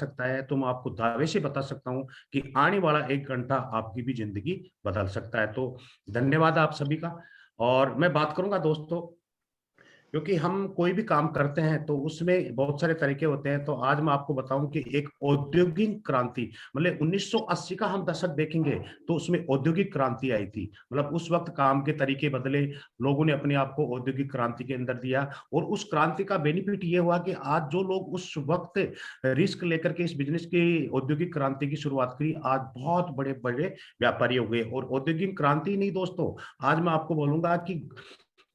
सकता है, तो मैं आपको दावे से बता सकता हूँ कि आने वाला 1 घंटा आपकी भी ज़िंदगी बदल सकता है। तो धन्यवाद आप सभी का। और मैं बात करूँगा दोस्तों, क्योंकि हम कोई भी काम करते हैं तो उसमें बहुत सारे तरीके होते हैं। तो आज मैं आपको बताऊं कि एक औद्योगिक क्रांति, मतलब 1980 का हम दशक देखेंगे तो उसमें औद्योगिक क्रांति आई थी। मतलब उस वक्त काम के तरीके बदले, लोगों ने अपने आप को औद्योगिक क्रांति के अंदर दिया। और उस क्रांति का बेनिफिट ये हुआ कि आज जो लोग उस वक्त रिस्क लेकर के इस बिजनेस की औद्योगिक क्रांति की शुरुआत करी, आज बहुत बड़े बड़े व्यापारी हो गए। और औद्योगिक क्रांति नहीं दोस्तों, आज मैं आपको बोलूंगा कि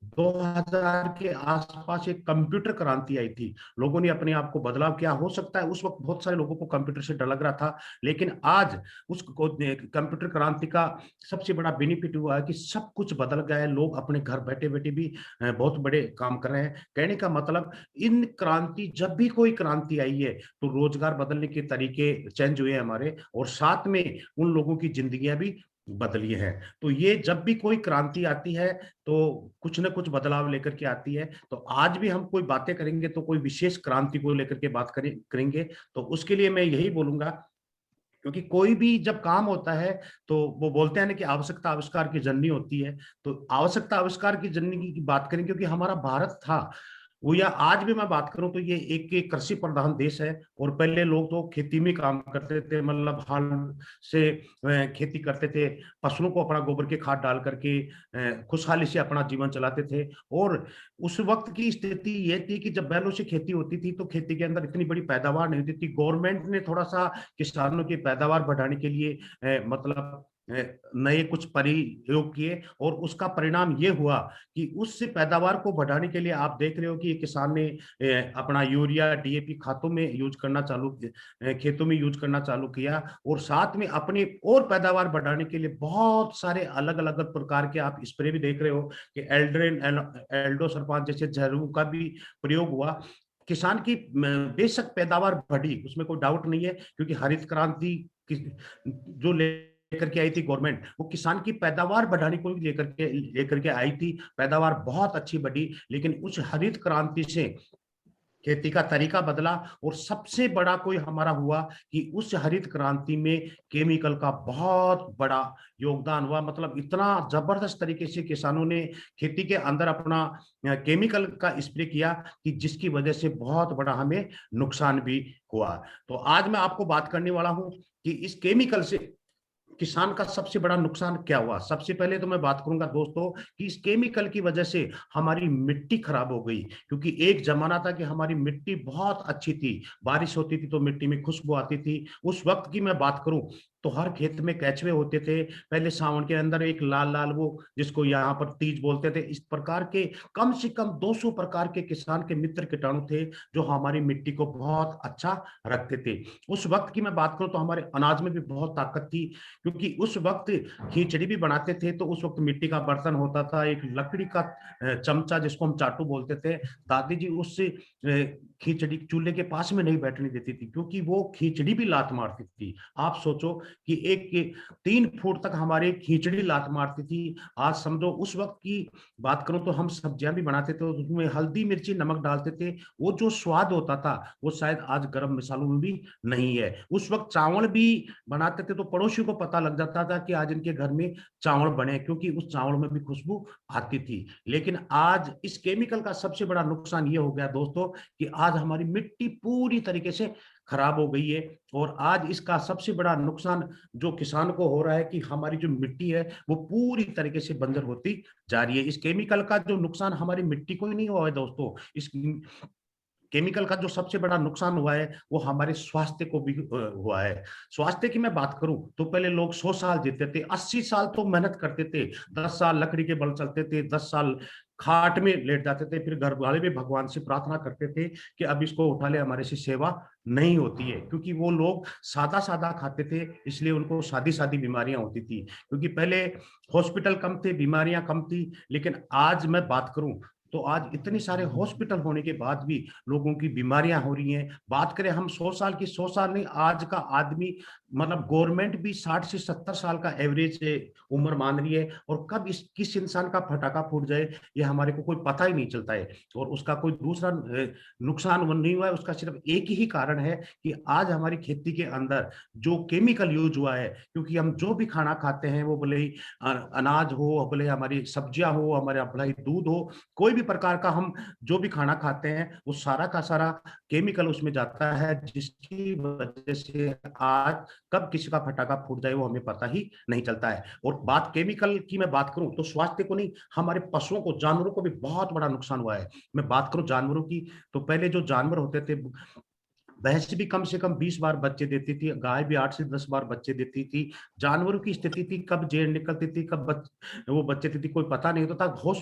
2000 के आसपास एक कंप्यूटर क्रांति आई थी। लोगों ने अपने आप को बदलाव किया। हो सकता है उस वक्त बहुत सारे लोगों को कंप्यूटर से डर लग रहा था, लेकिन आज उस कंप्यूटर क्रांति का सबसे बड़ा बेनिफिट हुआ है कि सब कुछ बदल गया है। लोग अपने घर बैठे बैठे भी बहुत बड़े काम कर रहे हैं। कहने का मतलब, इन क्रांति, जब भी कोई क्रांति आई है तो रोजगार बदलने के तरीके चेंज हुए हमारे, और साथ में उन लोगों की जिंदगियां भी बदली है। तो ये जब भी कोई क्रांति आती है तो कुछ ना कुछ बदलाव लेकर के आती है। तो आज भी हम कोई बातें करेंगे तो कोई विशेष क्रांति को लेकर के बात करेंगे। तो उसके लिए मैं यही बोलूंगा, क्योंकि कोई भी जब काम होता है तो वो बोलते हैं ना कि आवश्यकता आविष्कार की जननी होती है। तो आवश्यकता आविष्कार की जननी की बात करें, क्योंकि हमारा भारत था वो, या आज भी मैं बात करूं तो ये एक कृषि प्रधान देश है। और पहले लोग तो खेती में काम करते थे, मतलब हल से खेती करते थे, फसलों को अपना गोबर के खाद डाल करके खुशहाली से अपना जीवन चलाते थे। और उस वक्त की स्थिति ये थी कि जब बैलों से खेती होती थी तो खेती के अंदर इतनी बड़ी पैदावार नहीं होती थी। गवर्नमेंट ने थोड़ा सा किसानों की पैदावार बढ़ाने के लिए मतलब नए कुछ प्रयोग किए, और उसका परिणाम ये हुआ कि उस पैदावार को बढ़ाने के लिए आप देख रहे हो कि किसान ने अपना यूरिया डीएपी खातों में यूज करना चालू, खेतों में यूज करना चालू किया। और साथ में अपनी और पैदावार बढ़ाने के लिए बहुत सारे अलग अलग प्रकार के आप स्प्रे भी देख रहे हो कि एल्ड्रेन, एल्डो सरफान जैसे जहरों का भी प्रयोग हुआ। किसान की बेशक पैदावार बढ़ी, उसमें कोई डाउट नहीं है, क्योंकि हरित क्रांति जो लेकर के आई थी गवर्नमेंट, वो किसान की पैदावार बढ़ाने को लेकर के आई थी। पैदावार बहुत अच्छी बढ़ी, लेकिन उस हरित क्रांति से खेती का तरीका बदला। और सबसे बड़ा कोई हमारा हुआ कि उस हरित क्रांति में केमिकल का बहुत बड़ा योगदान हुआ। मतलब इतना जबरदस्त तरीके से किसानों ने खेती के अंदर अपना केमिकल का स्प्रे किया कि जिसकी वजह से बहुत बड़ा हमें नुकसान भी हुआ। तो आज मैं आपको बात करने वाला हूं कि इस केमिकल से किसान का सबसे बड़ा नुकसान क्या हुआ। सबसे पहले तो मैं बात करूंगा दोस्तों कि इस केमिकल की वजह से हमारी मिट्टी खराब हो गई। क्योंकि एक जमाना था कि हमारी मिट्टी बहुत अच्छी थी, बारिश होती थी तो मिट्टी में खुशबू आती थी। उस वक्त की मैं बात करूं तो हर खेत में केचुए होते थे। पहले सावन के अंदर एक लाल लाल, वो जिसको यहाँ पर तीज बोलते थे, इस प्रकार के कम से कम 200 प्रकार के किसान के मित्र कीटाणु थे जो हमारी मिट्टी को बहुत अच्छा रखते थे। उस वक्त की मैं बात करूं तो हमारे अनाज में भी बहुत ताकत थी, क्योंकि उस वक्त खिचड़ी भी बनाते थे तो उस वक्त मिट्टी का बर्तन होता था, एक लकड़ी का चमचा जिसको हम चाटू बोलते थे। दादी जी उस खिचड़ी चूल्हे के पास में नहीं बैठने देती थी, क्योंकि वो खिचड़ी भी लात मारती थी। आप सोचो कि एक 3 फुट तक हमारे खिचड़ी लात मारती थी। आज समझो, उस वक्त की बात करूं तो हम सब्जियां भी बनाते थे, उसमें हल्दी मिर्ची नमक डालते थे। वो जो स्वाद होता था वो शायद आज गरम मसालों में भी नहीं है। उस वक्त चावल भी बनाते थे तो पड़ोसियों को पता लग जाता था कि आज इनके घर में चावल बने, क्योंकि उस चावल में भी खुशबू आती थी। लेकिन आज इस केमिकल का सबसे बड़ा नुकसान ये हो गया दोस्तों कि आज हमारी मिट्टी पूरी तरीके से खराब हो गई है। और आज इसका सबसे बड़ा नुकसान जो किसान को हो रहा है कि हमारी जो मिट्टी है वो पूरी तरीके से बंजर होती जा रही है। इस केमिकल का जो नुकसान हमारी मिट्टी को ही नहीं हुआ है दोस्तों, इस केमिकल का जो सबसे बड़ा नुकसान हुआ है वो हमारे स्वास्थ्य को भी हुआ है। स्वास्थ्य की मैं बात करूं तो पहले लोग 100 साल जीते थे, 80 साल तो मेहनत करते थे, 10 साल लकड़ी के बल चलते थे, 10 साल खाट में लेट जाते थे, फिर घर वाले भी भगवान से प्रार्थना करते थे कि अब इसको उठा ले, हमारे से सेवा नहीं होती है। क्योंकि वो लोग सादा सादा खाते थे, इसलिए उनको सादी सादी बीमारियां होती थी। क्योंकि पहले हॉस्पिटल कम थे, बीमारियां कम थी। लेकिन आज मैं बात करूं तो आज इतने सारे हॉस्पिटल होने के बाद भी लोगों की बीमारियां हो रही हैं। बात करें हम 100 साल की, 100 साल नहीं, आज का आदमी मतलब गवर्नमेंट भी 60 से 70 साल का एवरेज उम्र मान रही है, और कब इस किस इंसान का फटाका फूट जाए ये हमारे को कोई पता ही नहीं चलता है। और उसका कोई दूसरा नुकसान वो नहीं हुआ है, उसका सिर्फ एक ही कारण है कि आज हमारी खेती के अंदर जो केमिकल यूज हुआ है, क्योंकि हम जो भी खाना खाते हैं वो भले ही अनाज हो, भले हमारी सब्जियां हो, हमारे भले ही दूध हो, कोई भी प्रकार का हम जो भी खाना खाते हैं वो सारा का सारा केमिकल उसमें जाता है, जिसकी वजह से आज कब किसी का फटाका फूट जाए वो हमें पता ही नहीं चलता है। और बात केमिकल की मैं बात करूं तो स्वास्थ्य को नहीं, हमारे पशुओं को, जानवरों को भी बहुत बड़ा नुकसान हुआ है। मैं बात करूं जानवरों की, तो पहले जो जानवर होते थे, भैंस भी कम से कम 20 बार बच्चे देती थी, गाय भी 8 से 10 बार बच्चे देती थी। जानवरों की स्थिति थी, कब जेर निकलती थी, कब वो बच्चे देती थी, कोई पता नहीं होता था।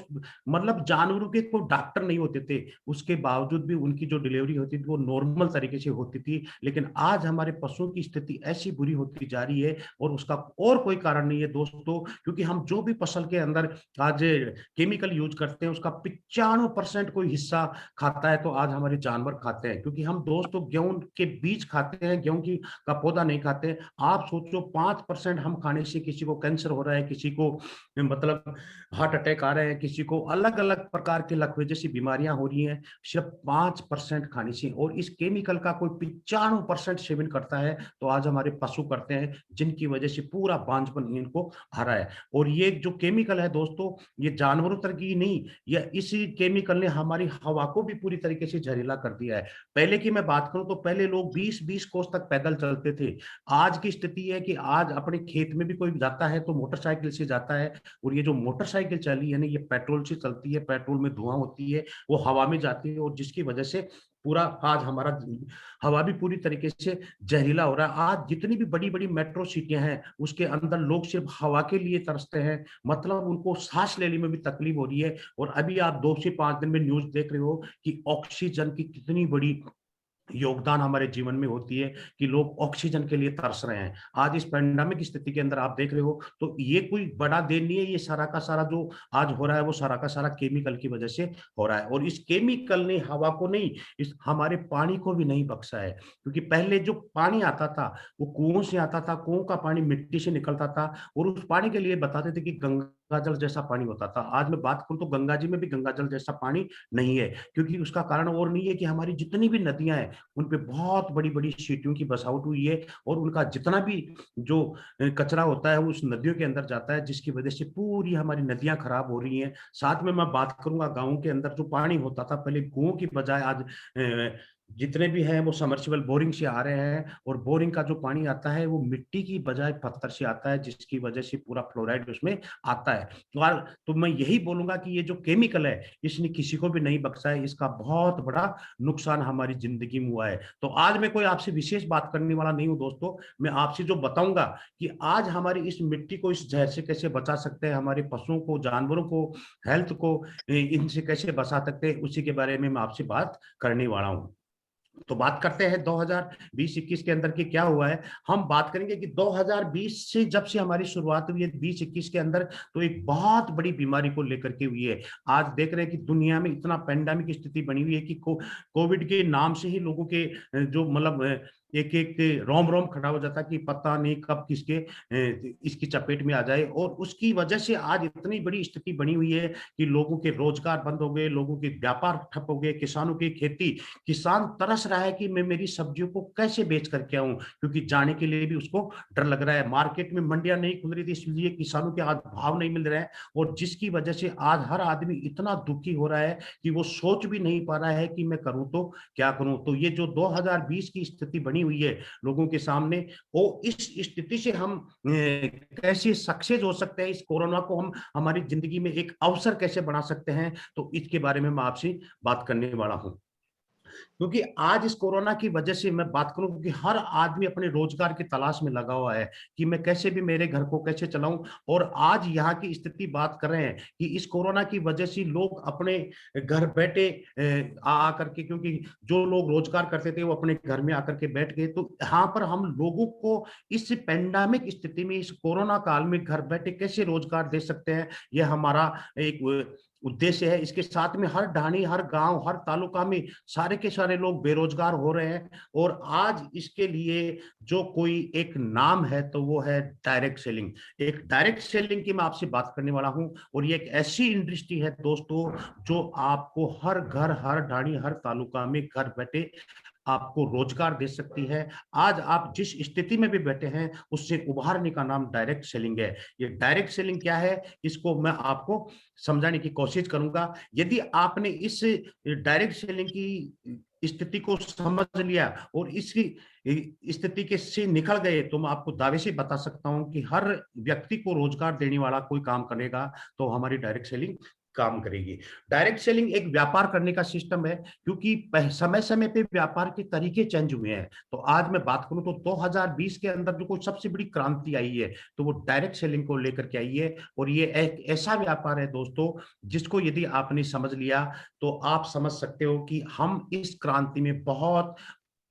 मतलब जानवरों के कोई डॉक्टर नहीं होते थे, उसके बावजूद भी उनकी जो डिलीवरी होती थी वो नॉर्मल तरीके से होती थी। लेकिन आज हमारे पशुओं की स्थिति ऐसी बुरी होती जा रही है, और उसका और कोई कारण नहीं है दोस्तों, क्योंकि हम जो भी फसल के अंदर आज केमिकल यूज करते हैं उसका 95% कोई हिस्सा खाता है तो आज हमारे जानवर खाते हैं। क्योंकि हम दोस्तों गेहूं के बीज खाते हैं, गेहूं की का पौधा नहीं खाते। आप सोचो 5% हम खाने से किसी को कैंसर हो रहा है, किसी को मतलब हार्ट अटैक आ रहे हैं, किसी को अलग अलग प्रकार के लकवे जैसी बीमारियां हो रही हैं, सिर्फ 5% खाने से। और इस केमिकल का कोई 95% सेवन करता है तो आज हमारे पशु करते हैं, जिनकी वजह से पूरा बांझपन इनको आ रहा है। और ये जो केमिकल है दोस्तों, ये जानवरों तक की नहीं, या इसी केमिकल ने हमारी हवा को भी पूरी तरीके से जहरीला कर दिया है। पहले की मैं बात करूं तो पहले लोग 20-20 कोस तक पैदल चलते थे। आज की स्थिति है कि आज अपने खेत में भी कोई जाता है तो मोटरसाइकिल से जाता है, और ये जो मोटरसाइकिल चली है ना, ये पेट्रोल से चलती है, पेट्रोल में धुआं होती है, वो हवा में जाती है, और जिसकी वजह से पूरा आज हमारा हवा भी पूरी तरीके से जहरीला हो रहा है। आज जितनी भी बड़ी बड़ी मेट्रो सिटियां हैं उसके अंदर लोग सिर्फ हवा के लिए तरसते हैं, मतलब उनको सांस लेने में भी तकलीफ हो रही है। और अभी आप 2 से 5 दिन में न्यूज देख रहे हो कि ऑक्सीजन की कितनी बड़ी योगदान हमारे जीवन में होती है, कि लोग ऑक्सीजन के लिए तरस रहे हैं। आज इस पैंडेमिक स्थिति के अंदर आप देख रहे हो, तो ये कोई बड़ा देन नहीं है, ये सारा का सारा जो आज हो रहा है वो सारा का सारा केमिकल की वजह से हो रहा है। और इस केमिकल ने हवा को नहीं, इस हमारे पानी को भी नहीं बख्शा है। क्योंकि पहले जो पानी आता था वो कुओं से आता था, कुओं का पानी मिट्टी से निकलता था, और उस पानी के लिए बताते थे कि गंगा जल जैसा पानी होता था। आज मैं बात करूं तो गंगा जी में भी गंगा जल जैसा पानी नहीं है, क्योंकि उसका कारण और नहीं है कि हमारी जितनी भी नदियां हैं उन पे बहुत बड़ी बड़ी सीटियों की बसावट हुई है, और उनका जितना भी जो कचरा होता है वो उस नदियों के अंदर जाता है, जिसकी वजह से पूरी हमारी नदियां खराब हो रही हैं। साथ में मैं बात करूंगा गाँव के अंदर जो पानी होता था पहले, कुओं की बजाय आज जितने भी हैं वो समर्सिबल बोरिंग से आ रहे हैं, और बोरिंग का जो पानी आता है वो मिट्टी की बजाय पत्थर से आता है, जिसकी वजह से पूरा फ्लोराइड उसमें आता है। तो मैं यही बोलूंगा कि ये जो केमिकल है इसने किसी को भी नहीं बख्शा है, इसका बहुत बड़ा नुकसान हमारी जिंदगी में हुआ है। तो आज मैं कोई आपसे विशेष बात करने वाला नहीं हूं दोस्तों, मैं आपसे जो बताऊंगा कि आज हमारी इस मिट्टी को इस जहर से कैसे बचा सकते हैं, हमारे पशुओं को, जानवरों को, हेल्थ को इनसे कैसे बचा सकते हैं, उसी के बारे में मैं आपसे बात करने वाला हूं। तो बात करते हैं 2020-21 के अंदर की क्या हुआ है। हम बात करेंगे कि 2020 से जब से हमारी शुरुआत हुई है 20-21 के अंदर, तो एक बहुत बड़ी बीमारी को लेकर के हुई है। आज देख रहे हैं कि दुनिया में इतना पैंडेमिक स्थिति बनी हुई है कि कोविड के नाम से ही लोगों के जो मतलब एक एक रोम रोम खड़ा हो जाता कि पता नहीं कब किसके इसकी चपेट में आ जाए। और उसकी वजह से आज इतनी बड़ी स्थिति बनी हुई है कि लोगों के रोजगार बंद हो गए, लोगों के व्यापार ठप हो गए, किसानों की खेती, किसान तरस रहा है कि मैं मेरी सब्जियों को कैसे बेच करके आऊं, क्योंकि जाने के लिए भी उसको डर लग रहा है। मार्केट में मंडियां नहीं खुल रही थी, इसलिए किसानों के आज भाव नहीं मिल रहे हैं, और जिसकी वजह से आज हर आदमी इतना दुखी हो रहा है कि वो सोच भी नहीं पा रहा है कि मैं करूं तो क्या करूं। तो ये जो 2020 की स्थिति बनी हुई है लोगों के सामने, वो इस स्थिति से हम कैसे सक्सेस हो सकते हैं, इस कोरोना को हम हमारी जिंदगी में एक अवसर कैसे बना सकते हैं, तो इसके बारे में मैं आपसे बात करने वाला हूं। क्योंकि आज इस कोरोना की वजह से मैं बात करूं, क्योंकि हर आदमी अपने रोजगार की तलाश में लगा हुआ है कि मैं कैसे भी मेरे घर को कैसे चलाऊं। और आज यहाँ की स्थिति बात कर रहे हैं कि इस कोरोना की वजह से लोग अपने घर बैठे आ करके, क्योंकि जो लोग रोजगार करते थे वो अपने घर में आकर के बैठ गए। तो यहाँ पर हम लोगों को इस पैंडेमिक स्थिति में, इस कोरोना काल में घर बैठे कैसे रोजगार दे सकते हैं, यह हमारा एक उद्देश्य है। इसके साथ में हर ढाणी, हर गांव, हर तालुका में सारे के सारे लोग बेरोजगार हो रहे हैं। और आज इसके लिए जो कोई एक नाम है तो वो है डायरेक्ट सेलिंग। एक डायरेक्ट सेलिंग की मैं आपसे बात करने वाला हूं। और ये एक ऐसी इंडस्ट्री है दोस्तों जो आपको हर घर, हर ढाणी, हर तालुका में घर बैठे आपको रोजगार दे सकती है। आज आप जिस स्थिति में भी बैठे हैं उससे उभारने का नाम डायरेक्ट सेलिंग है। ये डायरेक्ट सेलिंग क्या है, इसको मैं आपको समझाने की कोशिश करूंगा। यदि आपने इस डायरेक्ट सेलिंग की स्थिति को समझ लिया और इसकी स्थिति के से निकल गए, तो मैं आपको दावे से बता सकता हूं कि हर व्यक्ति को रोजगार देने वाला कोई काम करेगा तो हमारी डायरेक्ट सेलिंग काम करेगी। डायरेक्ट सेलिंग एक व्यापार करने का सिस्टम है, क्योंकि समय समय पे व्यापार के तरीके चेंज हुए हैं। तो आज मैं बात करूं तो 2020 के अंदर जो कोई सबसे बड़ी क्रांति आई है तो वो डायरेक्ट सेलिंग को लेकर के आई है। और ये एक ऐसा व्यापार है दोस्तों जिसको यदि आपने समझ लिया तो आप समझ सकते हो कि हम इस क्रांति में बहुत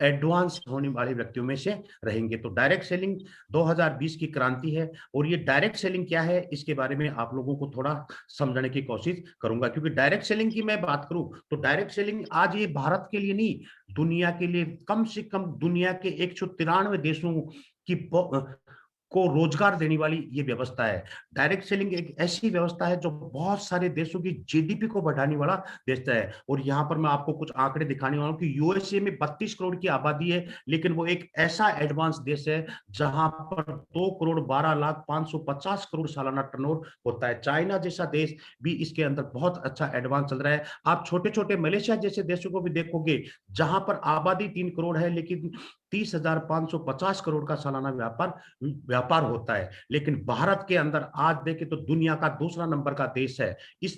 एडवांस होने वाले व्यक्तियों में से रहेंगे। तो डायरेक्ट सेलिंग 2020 की क्रांति है। और ये डायरेक्ट सेलिंग क्या है इसके बारे में आप लोगों को थोड़ा समझने की कोशिश करूंगा। क्योंकि डायरेक्ट सेलिंग की मैं बात करूं तो डायरेक्ट सेलिंग आज ये भारत के लिए नहीं, दुनिया के लिए, कम से कम दुनिया के 193 देशों की को रोजगार देने वाली ये व्यवस्था है। डायरेक्ट सेलिंग एक ऐसी व्यवस्था है जो बहुत सारे देशों की जीडीपी को बढ़ाने वाला देश है। और यहाँ पर मैं आपको कुछ आंकड़े दिखाने वाला हूँ कि यूएसए में 32 करोड़ की आबादी है, लेकिन वो एक ऐसा एडवांस देश है जहां पर 2 करोड़ 12 लाख 550 करोड़ सालाना टर्नओवर होता है। चाइना जैसा देश भी इसके अंदर बहुत अच्छा एडवांस चल रहा है। आप छोटे छोटे मलेशिया जैसे देशों को भी देखोगे जहां पर आबादी 3 करोड़ है लेकिन 30,550 करोड़ का सालाना व्यापार होता है। लेकिन भारत के अंदर आज देखें तो दुनिया का दूसरा नंबर का देश है। इस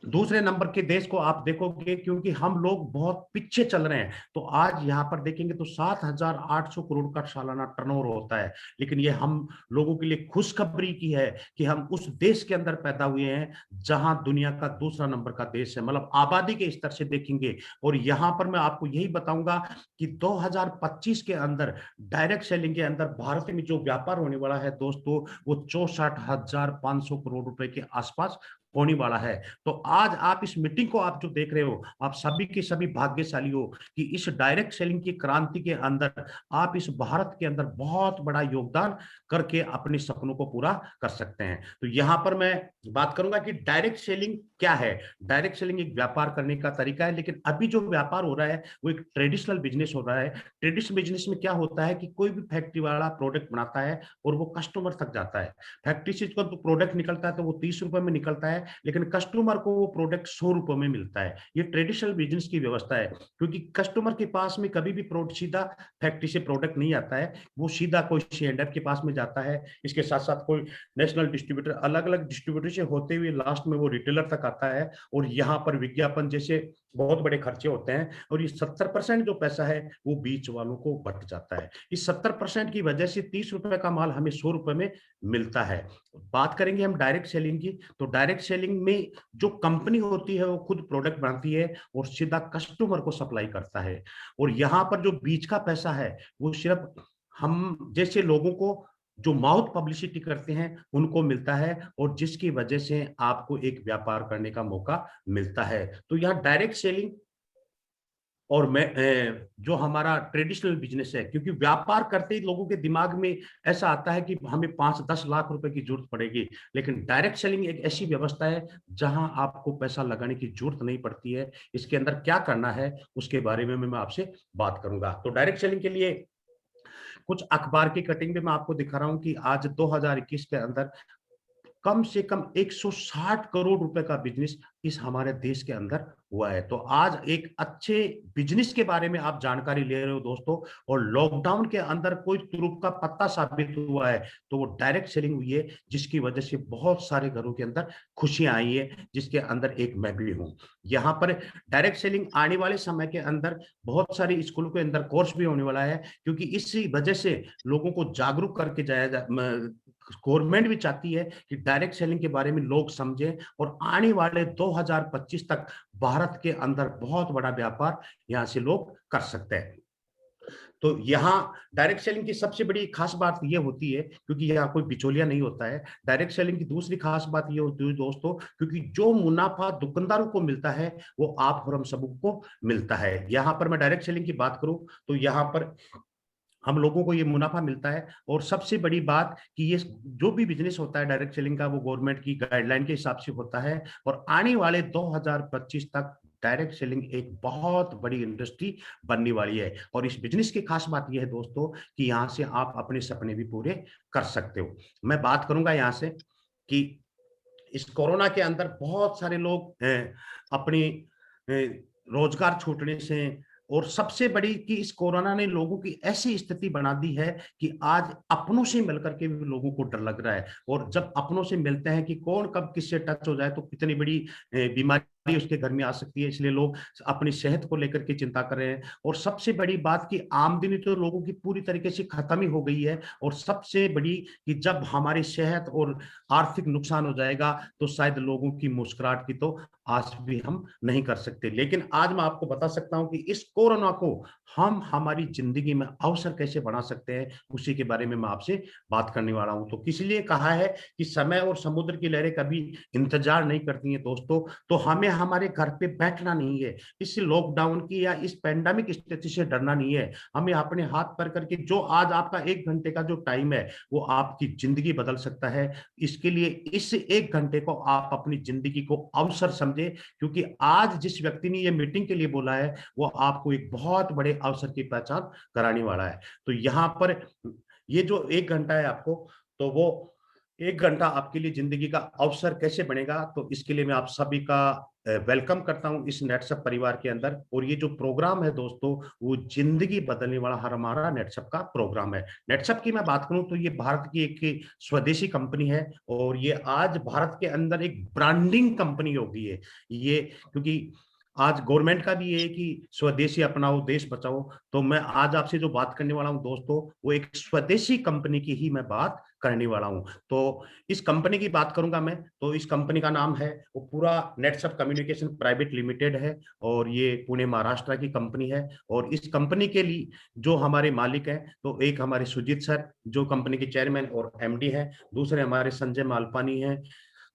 दूसरे नंबर के देश को आप देखोगे क्योंकि हम लोग बहुत पीछे चल रहे हैं। तो आज यहाँ पर देखेंगे तो 7,800 करोड़ का सालाना टर्नओवर होता है। लेकिन ये हम लोगों के लिए खुशखबरी की है कि हम उस देश के अंदर पैदा हुए हैं जहां दुनिया का दूसरा नंबर का देश है, मतलब आबादी के स्तर से देखेंगे। और यहाँ पर मैं आपको यही बताऊंगा कि 2025 के अंदर डायरेक्ट सेलिंग के अंदर भारत में जो व्यापार होने वाला है दोस्तों वो 64,500 करोड़ रुपए के आसपास होने वाला है। तो आज आप इस मीटिंग को आप जो देख रहे हो आप सभी के सभी भाग्यशाली हो कि इस डायरेक्ट सेलिंग की क्रांति के अंदर आप इस भारत के अंदर बहुत बड़ा योगदान करके अपने सपनों को पूरा कर सकते हैं। तो यहां पर मैं बात करूंगा कि डायरेक्ट सेलिंग क्या है। डायरेक्ट सेलिंग एक व्यापार करने का तरीका है, लेकिन अभी जो व्यापार हो रहा है वो एक ट्रेडिशनल बिजनेस हो रहा है। ट्रेडिशनल बिजनेस में क्या होता है कि कोई भी फैक्ट्री वाला प्रोडक्ट बनाता है और वो कस्टमर तक जाता है। फैक्ट्री से जो प्रोडक्ट निकलता है तो वो 30 रुपए में निकलता है, लेकिन कस्टमर को वो प्रोडक्ट 100 रुपए में मिलता है। ये ट्रेडिशनल बिजनेस की व्यवस्था है, क्योंकि कस्टमर के पास में कभी भी प्रोडक्ट सीधा फैक्ट्री से प्रोडक्ट नहीं आता है, वो सीधा कोई शेंडर के पास में जाता है। इसके साथ साथ कोई नेशनल डिस्ट्रीब्यूटर, अलग अलग डिस्ट्रीब्यूटर से होते हुए लास्ट में वो रिटेलर तक आता है। और यहाँ पर विज्ञापन जैसे बहुत बड़े खर्चे होते हैं और ये 70% जो पैसा है वो बीच वालों को बट जाता है। इस 70% की वजह से 30 रुपए का माल हमें 100 रुपए में मिलता है। बात करेंगे हम डायरेक्ट सेलिंग की, तो डायरेक्ट सेलिंग में जो कंपनी होती है वो खुद प्रोडक्ट बनाती है और सीधा कस्टमर को सप्लाई करता है। और यहाँ पर जो बीच का पैसा है वो सिर्फ हम जैसे लोगों को जो माउथ पब्लिसिटी करते हैं उनको मिलता है, और जिसकी वजह से आपको एक व्यापार करने का मौका मिलता है। तो यहाँ डायरेक्ट सेलिंग और मैं जो हमारा ट्रेडिशनल बिजनेस है, क्योंकि व्यापार करते ही लोगों के दिमाग में ऐसा आता है कि हमें 5-10 लाख रुपए की जरूरत पड़ेगी, लेकिन डायरेक्ट सेलिंग एक ऐसी व्यवस्था है जहां आपको पैसा लगाने की जरूरत नहीं पड़ती है। इसके अंदर क्या करना है उसके बारे में मैं आपसे बात करूंगा। तो डायरेक्ट सेलिंग के लिए कुछ अखबार की कटिंग भी मैं आपको दिखा रहा हूं कि आज 2021 के अंदर कम से कम 160 करोड़ रुपए का बिजनेस इस हमारे देश के अंदर हुआ है। तो आज एक अच्छे बिजनेस के बारे में आप जानकारी ले रहे हो दोस्तों, और लॉकडाउन के अंदर कोई तुरुप का पत्ता साबित हुआ है तो वो डायरेक्ट सेलिंग हुई है, जिसकी वजह से बहुत सारे घरों के अंदर खुशियां आई है, जिसके अंदर एक मैं भी हूं। यहाँ पर डायरेक्ट सेलिंग आने वाले समय के अंदर बहुत सारे स्कूलों के अंदर कोर्स भी होने वाला है, क्योंकि इसी वजह से लोगों को जागरूक करके जाया गवर्नमेंट भी चाहती है कि डायरेक्ट सेलिंग के बारे में लोग समझें और आने वाले 2025 तक भारत के अंदर बहुत बड़ा व्यापार यहां से लोग कर सकते हैं। तो यहाँ डायरेक्ट सेलिंग की सबसे बड़ी खास बात ये होती है, क्योंकि यहाँ कोई बिचौलिया नहीं होता है। डायरेक्ट सेलिंग की दूसरी खास बात ये होती है दोस्तों, क्योंकि जो मुनाफा दुकानदारों को मिलता है वो आप और हम सबको मिलता है। यहाँ पर मैं डायरेक्ट सेलिंग की बात करूं तो यहाँ पर हम लोगों को ये मुनाफा मिलता है। और सबसे बड़ी बात कि ये जो भी बिजनेस होता है डायरेक्ट सेलिंग का, वो गवर्नमेंट की गाइडलाइन के हिसाब से होता है। और आने वाले 2025 तक डायरेक्ट सेलिंग एक बहुत बड़ी इंडस्ट्री बनने वाली है। और इस बिजनेस की खास बात यह है दोस्तों कि यहाँ से आप अपने सपने भी पूरे कर सकते हो। मैं बात करूंगा यहाँ से कि इस कोरोना के अंदर बहुत सारे लोग अपनी रोजगार छूटने से, और सबसे बड़ी कि इस कोरोना ने लोगों की ऐसी स्थिति बना दी है कि आज अपनों से मिलकर के भी लोगों को डर लग रहा है। और जब अपनों से मिलते हैं कि कौन कब किससे टच हो जाए तो कितनी बड़ी बीमारी उसके घर में आ सकती है, इसलिए लोग अपनी सेहत को लेकर के चिंता कर रहे हैं। और सबसे बड़ी बात की आमदनी तो लोगों की पूरी तरीके से खत्म ही हो गई है। और सबसे बड़ी कि जब हमारी सेहत और आर्थिक नुकसान हो जाएगा तो शायद लोगों की मुस्कुराहट की तो आज भी हम नहीं कर सकते। लेकिन आज मैं आपको बता सकता हूं कि इस कोरोना को हम हमारी जिंदगी में अवसर कैसे बना सकते हैं, उसी के बारे में मैं आपसे बात करने वाला हूं। तो किसी लिए कहा है कि समय और समुद्र की लहरें कभी इंतजार नहीं करती हैं दोस्तों। तो हमें हमारे घर पे बैठना नहीं है, इस लॉकडाउन की या इस पैंडेमिक स्थिति से डरना नहीं है। हमें अपने हाथ पर करके जो आज आपका 1 घंटे का जो टाइम है वो आपकी जिंदगी बदल सकता है। इसके लिए इस 1 घंटे को आप अपनी जिंदगी को अवसर समझे, क्योंकि आज जिस व्यक्ति ने ये मीटिंग के लिए बोला है वो आपको एक बहुत बड़े अवसर की पहचान कराने वाला है। तो यहाँ पर ये जो 1 घंटा है आपको, तो वो 1 घंटा आपके लिए जिंदगी का अवसर कैसे बनेगा, तो इसके लिए मैं आप सभी का वेलकम करता हूं इस नेटसप परिवार के अंदर। और ये जो प्रोग्राम है दोस्तों, वो जिंदगी बदलने वाला हर हमारा नेटसप का प्रोग्राम है। नेटसप की मैं बात करूं तो ये भारत की एक स्वदेशी कंपनी है, और ये आज भारत के अंदर एक ब्रांडिंग कंपनी हो गई है। ये क्योंकि आज गवर्नमेंट का भी ये है कि स्वदेशी अपनाओ देश बचाओ। तो मैं आज आपसे जो बात करने वाला हूं दोस्तों, वो एक स्वदेशी कंपनी की ही मैं बात करने वाला हूं। तो इस कंपनी की बात करूंगा मैं, तो इस कंपनी का नाम है, वो पूरा नेटसप कम्युनिकेशन प्राइवेट लिमिटेड है, और ये पुणे महाराष्ट्र की कंपनी है। और इस कंपनी के लिए जो हमारे मालिक हैं, तो एक हमारे सुजीत सर जो कंपनी के चेयरमैन और एमडी हैं, दूसरे हमारे संजय मालपानी हैं।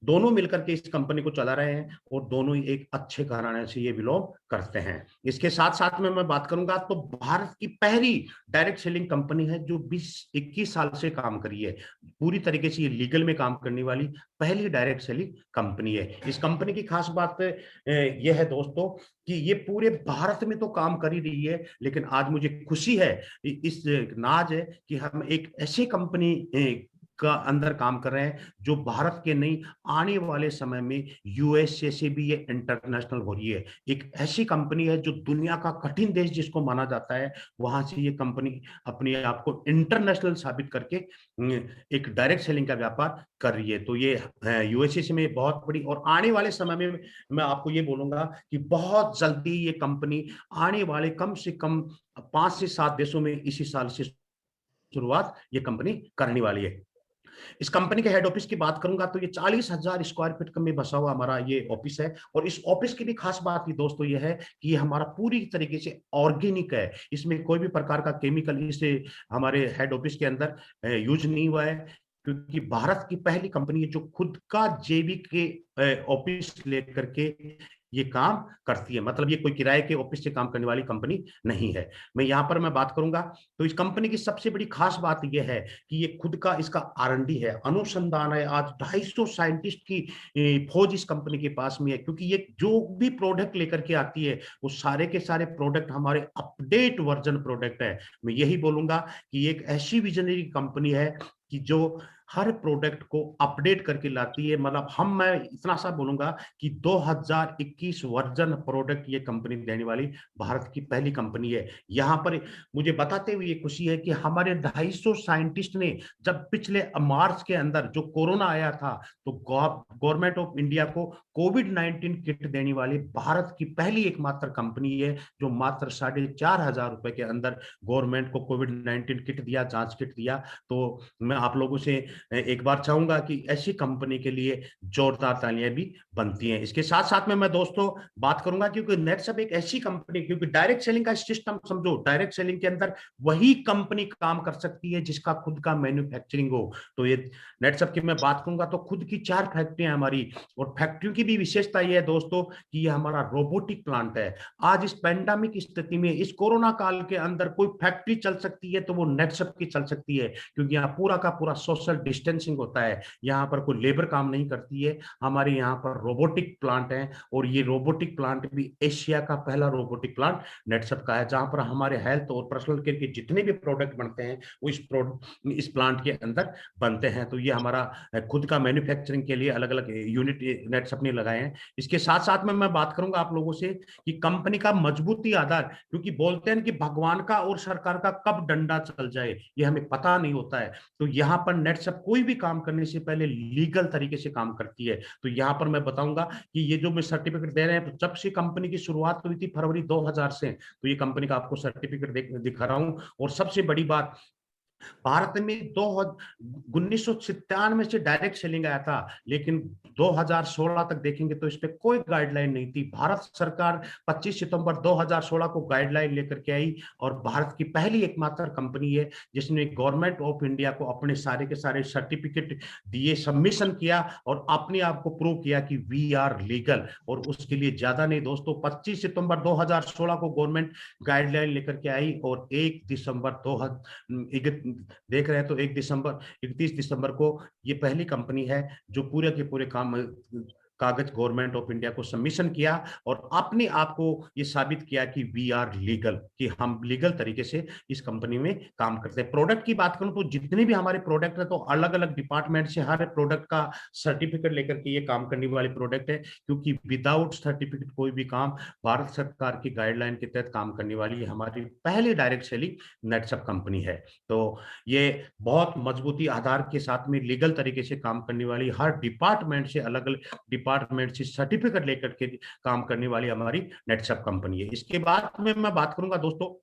दोनों मिलकर के इस कंपनी को चला रहे हैं, और दोनों ही एक अच्छे घराने से ये बिलोंग करते हैं। इसके साथ साथ में मैं बात करूंगा तो भारत की पहली डायरेक्ट सेलिंग कंपनी है जो 20-21 साल से काम करी है। पूरी तरीके से ये लीगल में काम करने वाली पहली डायरेक्ट सेलिंग कंपनी है। इस कंपनी की खास बात यह है दोस्तों कि ये पूरे भारत में तो काम कर ही रही है, लेकिन आज मुझे खुशी है, इस नाज है कि हम एक ऐसी कंपनी का अंदर काम कर रहे हैं जो भारत के नहीं, आने वाले समय में यूएसए से भी ये इंटरनेशनल हो रही है। एक ऐसी कंपनी है जो दुनिया का कठिन देश जिसको माना जाता है, वहां से ये कंपनी अपने आप को इंटरनेशनल साबित करके एक डायरेक्ट सेलिंग का व्यापार कर रही है। तो ये यूएसए से में बहुत बड़ी, और आने वाले समय में मैं आपको ये बोलूंगा कि बहुत जल्दी ये कंपनी आने वाले कम से कम 5 से 7 देशों में इसी साल से शुरुआत ये कंपनी करने वाली है। इस कंपनी के हेड ऑफिस की बात करूंगा तो ये 40,000 स्क्वायर फीट में बसा हुआ हमारा ये ऑफिस है। और इस ऑफिस की भी खास बात ये दोस्तों ये है कि ये हमारा पूरी तरीके से ऑर्गेनिक है। इसमें कोई भी प्रकार का केमिकल इसे हमारे हेड ऑफिस के अंदर यूज नहीं हुआ है, क्योंकि भारत की पहली कंपनी है जो खुद का जैविक के ऑफिस लेकर के ये काम करती है। मतलब ये कोई किराए के ऑफिस से काम करने वाली कंपनी नहीं है। मैं यहाँ पर मैं बात करूंगा तो इस कंपनी की सबसे बड़ी खास बात यह है कि ये खुद का इसका R&D है, अनुसंधान है। आज 250 साइंटिस्ट की फौज इस कंपनी के पास में है, क्योंकि ये जो भी प्रोडक्ट लेकर के आती है वो सारे के सारे प्रोडक्ट हमारे अपडेट वर्जन प्रोडक्ट है। मैं यही बोलूंगा कि एक ऐसी विजनरी कंपनी है कि जो हर प्रोडक्ट को अपडेट करके लाती है। मतलब मैं इतना सा बोलूंगा कि 2021 वर्जन प्रोडक्ट ये कंपनी देने वाली भारत की पहली कंपनी है। यहाँ पर मुझे बताते हुए ये खुशी है कि हमारे 250 साइंटिस्ट ने जब पिछले मार्च के अंदर जो कोरोना आया था, तो गवर्नमेंट ऑफ इंडिया को कोविड-19 किट देने वाली भारत की पहली एकमात्र कंपनी है जो मात्र 4,500 रुपए के अंदर गवर्नमेंट को कोविड-19 किट दिया, जांच किट दिया। तो मैं आप लोगों से एक बार चाहूंगा कि ऐसी कंपनी के लिए जोरदार तालियां भी बनती हैं। इसके साथ साथ में मैं दोस्तों बात करूंगा, क्योंकि नेटसप एक ऐसी कंपनी, क्योंकि डायरेक्ट सेलिंग का सिस्टम समझो, डायरेक्ट सेलिंग के अंदर वही कंपनी काम कर सकती है जिसका खुद का मैन्युफैक्चरिंग हो। तो ये नेटसप की मैं बात करूंगा तो खुद की 4 फैक्ट्रियां हमारी, और फैक्ट्रियों की भी विशेषता ये है दोस्तों कि ये हमारा रोबोटिक प्लांट है। आज इस पैंडेमिक स्थिति में, इस कोरोना काल के अंदर कोई फैक्ट्री चल सकती है तो वो नेटसप की चल सकती है, क्योंकि यहाँ पूरा का पूरा सोशल डिस्टेंसिंग होता है। यहाँ पर कोई लेबर काम नहीं करती है, हमारे यहाँ पर रोबोटिक प्लांट है, और ये रोबोटिक प्लांट भी एशिया का पहला रोबोटिक प्लांट नेटसप का है, जहां पर हमारे हेल्थ और पर्सनल केयर के जितने भी प्रोडक्ट बनते हैं वो इस प्लांट के अंदर बनते हैं। तो ये हमारा खुद का मैन्युफैक्चरिंग के लिए अलग अलग यूनिट नेटसप ने लगाए हैं। इसके साथ साथ में मैं बात करूंगा आप लोगों से कि कंपनी का मजबूती आधार, क्योंकि बोलते हैं कि भगवान का और सरकार का कब डंडा चल जाए ये हमें पता नहीं होता है। तो यहाँ पर नेटसप कोई भी काम करने से पहले लीगल तरीके से काम करती है। तो यहाँ पर मैं बताऊंगा कि ये जो मैं सर्टिफिकेट दे रहे हैं, तो जब से कंपनी की शुरुआत हुई थी फरवरी 2000 से, तो ये कंपनी का आपको सर्टिफिकेट दिखा रहा हूं। और सबसे बड़ी बात, भारत में 1997 से डायरेक्ट सेलिंग आया था, लेकिन 2016 तक देखेंगे तो इस पे कोई गाइडलाइन नहीं थी। भारत सरकार 25 सितंबर 2016 को गाइडलाइन लेकर के आई, और भारत की पहली एकमात्र कंपनी है जिसने गवर्नमेंट ऑफ इंडिया को अपने सारे के सारे सर्टिफिकेट दिए, सबमिशन किया और अपने आप को प्रूव किया कि वी आर लीगल। और उसके लिए ज्यादा नहीं दोस्तों, 25 सितंबर 2016 को गवर्नमेंट गाइडलाइन लेकर के आई, और 1 दिसंबर 2000 देख रहे हैं तो 31 दिसंबर को ये पहली कंपनी है जो पूरे के पूरे कागज गवर्नमेंट ऑफ इंडिया को सबमिशन किया और अपने आप को ये साबित किया कि वी आर लीगल, कि हम लीगल तरीके से इस कंपनी में काम करते हैं। प्रोडक्ट की बात करूं तो जितने भी हमारे प्रोडक्ट है, तो अलग अलग डिपार्टमेंट से हर प्रोडक्ट का सर्टिफिकेट लेकर के ये काम करने वाले प्रोडक्ट है, क्योंकि विदाउट सर्टिफिकेट कोई भी काम भारत सरकार की गाइडलाइन के तहत काम करने वाली हमारी पहली डायरेक्ट सेलिंग नेटसप कंपनी है। तो ये बहुत मजबूती आधार के साथ में लीगल तरीके से काम करने वाली, हर डिपार्टमेंट से अलग अलग डिपार्टमेंट से सर्टिफिकेट लेकर के काम करने वाली हमारी नेटसप कंपनी है। इसके बाद में मैं बात करूंगा दोस्तों,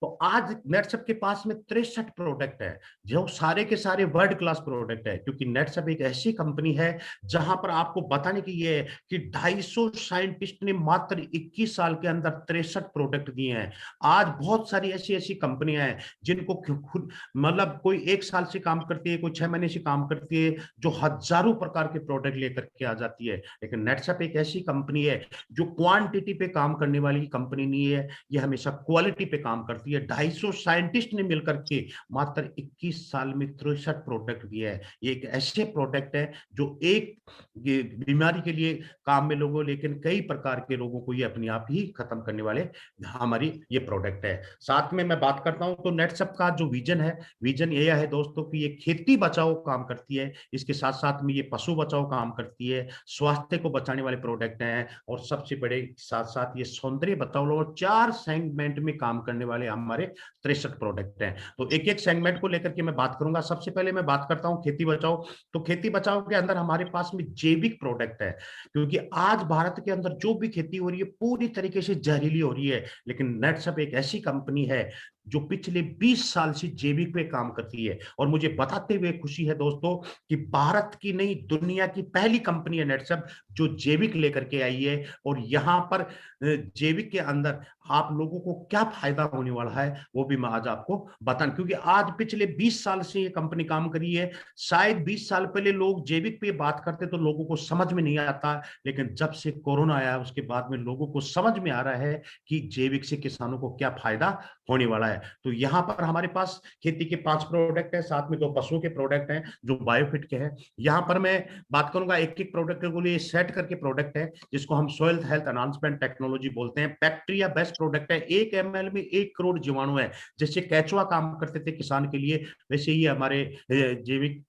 तो आज नेटसप के पास में 63 प्रोडक्ट है जो सारे के सारे वर्ल्ड क्लास प्रोडक्ट है, क्योंकि नेटसप एक ऐसी कंपनी है जहां पर आपको बताने की ये है कि 250 साइंटिस्ट ने मात्र 21 साल के अंदर 63 प्रोडक्ट दिए हैं। आज बहुत सारी ऐसी ऐसी कंपनियां हैं जिनको खुद मतलब कोई 1 साल से काम करती है, कोई 6 महीने से काम करती है, जो हजारों प्रकार के प्रोडक्ट लेकर के आ जाती है। लेकिन नेटसप एक ऐसी कंपनी है जो क्वांटिटी पे काम करने वाली कंपनी नहीं है, ये हमेशा क्वालिटी पे काम करती है। 250 साइंटिस्ट ने मिलकर के मात्र 21 साल में 63 प्रोडक्ट दिए है। ये एक ऐसे प्रोडक्ट है जो एक बीमारी के लिए काम में लोगों, लेकिन कई प्रकार के रोगों को ये अपने आप ही खत्म करने वाले हमारी ये प्रोडक्ट है। साथ में मैं बात करता हूं तो नेटसप का जो विजन है, विजन ये है दोस्तों कि ये खेती बचाओ काम करती है, इसके साथ साथ में ये पशु बचाओ काम करती है, स्वास्थ्य को बचाने वाले प्रोडक्ट हैं, और सबसे बड़े साथ साथ ये सौंदर्य बचाओ 4 सेगमेंट में काम करने वाले हमारे 63 प्रोडक्ट हैं। तो एक एक सेगमेंट को लेकर के मैं बात करूंगा। सबसे पहले मैं बात करता हूं खेती बचाओ। तो खेती बचाओ के अंदर हमारे पास में जैविक प्रोडक्ट है, क्योंकि आज भारत के अंदर जो भी खेती हो रही है पूरी तरीके से जहरीली हो रही है, लेकिन नेटसप एक ऐसी कंपनी है जो पिछले 20 साल से जैविक पे काम करती है। और मुझे बताते हुए खुशी है दोस्तों कि भारत की नहीं दुनिया की पहली कंपनी है नेटसप जो जैविक लेकर के आई है। और यहाँ पर जैविक के अंदर आप लोगों को क्या फायदा होने वाला है वो भी मैं आज आपको बताऊं, क्योंकि आज पिछले 20 साल से ये कंपनी काम करी है। शायद 20 साल पहले लोग जैविक पे बात करते तो लोगों को समझ में नहीं आता, लेकिन जब से कोरोना आया उसके बाद में लोगों को समझ में आ रहा है कि जैविक से किसानों को क्या फायदा होने वाला है। तो यहाँ पर हमारे पास खेती के 5 प्रोडक्ट है, साथ में 2 पशुओं के प्रोडक्ट हैं जो बायोफिट के हैं। यहाँ पर मैं बात करूंगा एक एक प्रोडक्ट को लिए सेट करके प्रोडक्ट है जिसको हम सॉइल हेल्थ एनहांसमेंट टेक्नोलॉजी बोलते हैं। बैक्टीरिया बेस्ट प्रोडक्ट है, 1 ml में 1 करोड़ जीवाणु है। जैसे केचुआ काम करते थे किसान के लिए, वैसे ही हमारे जैविक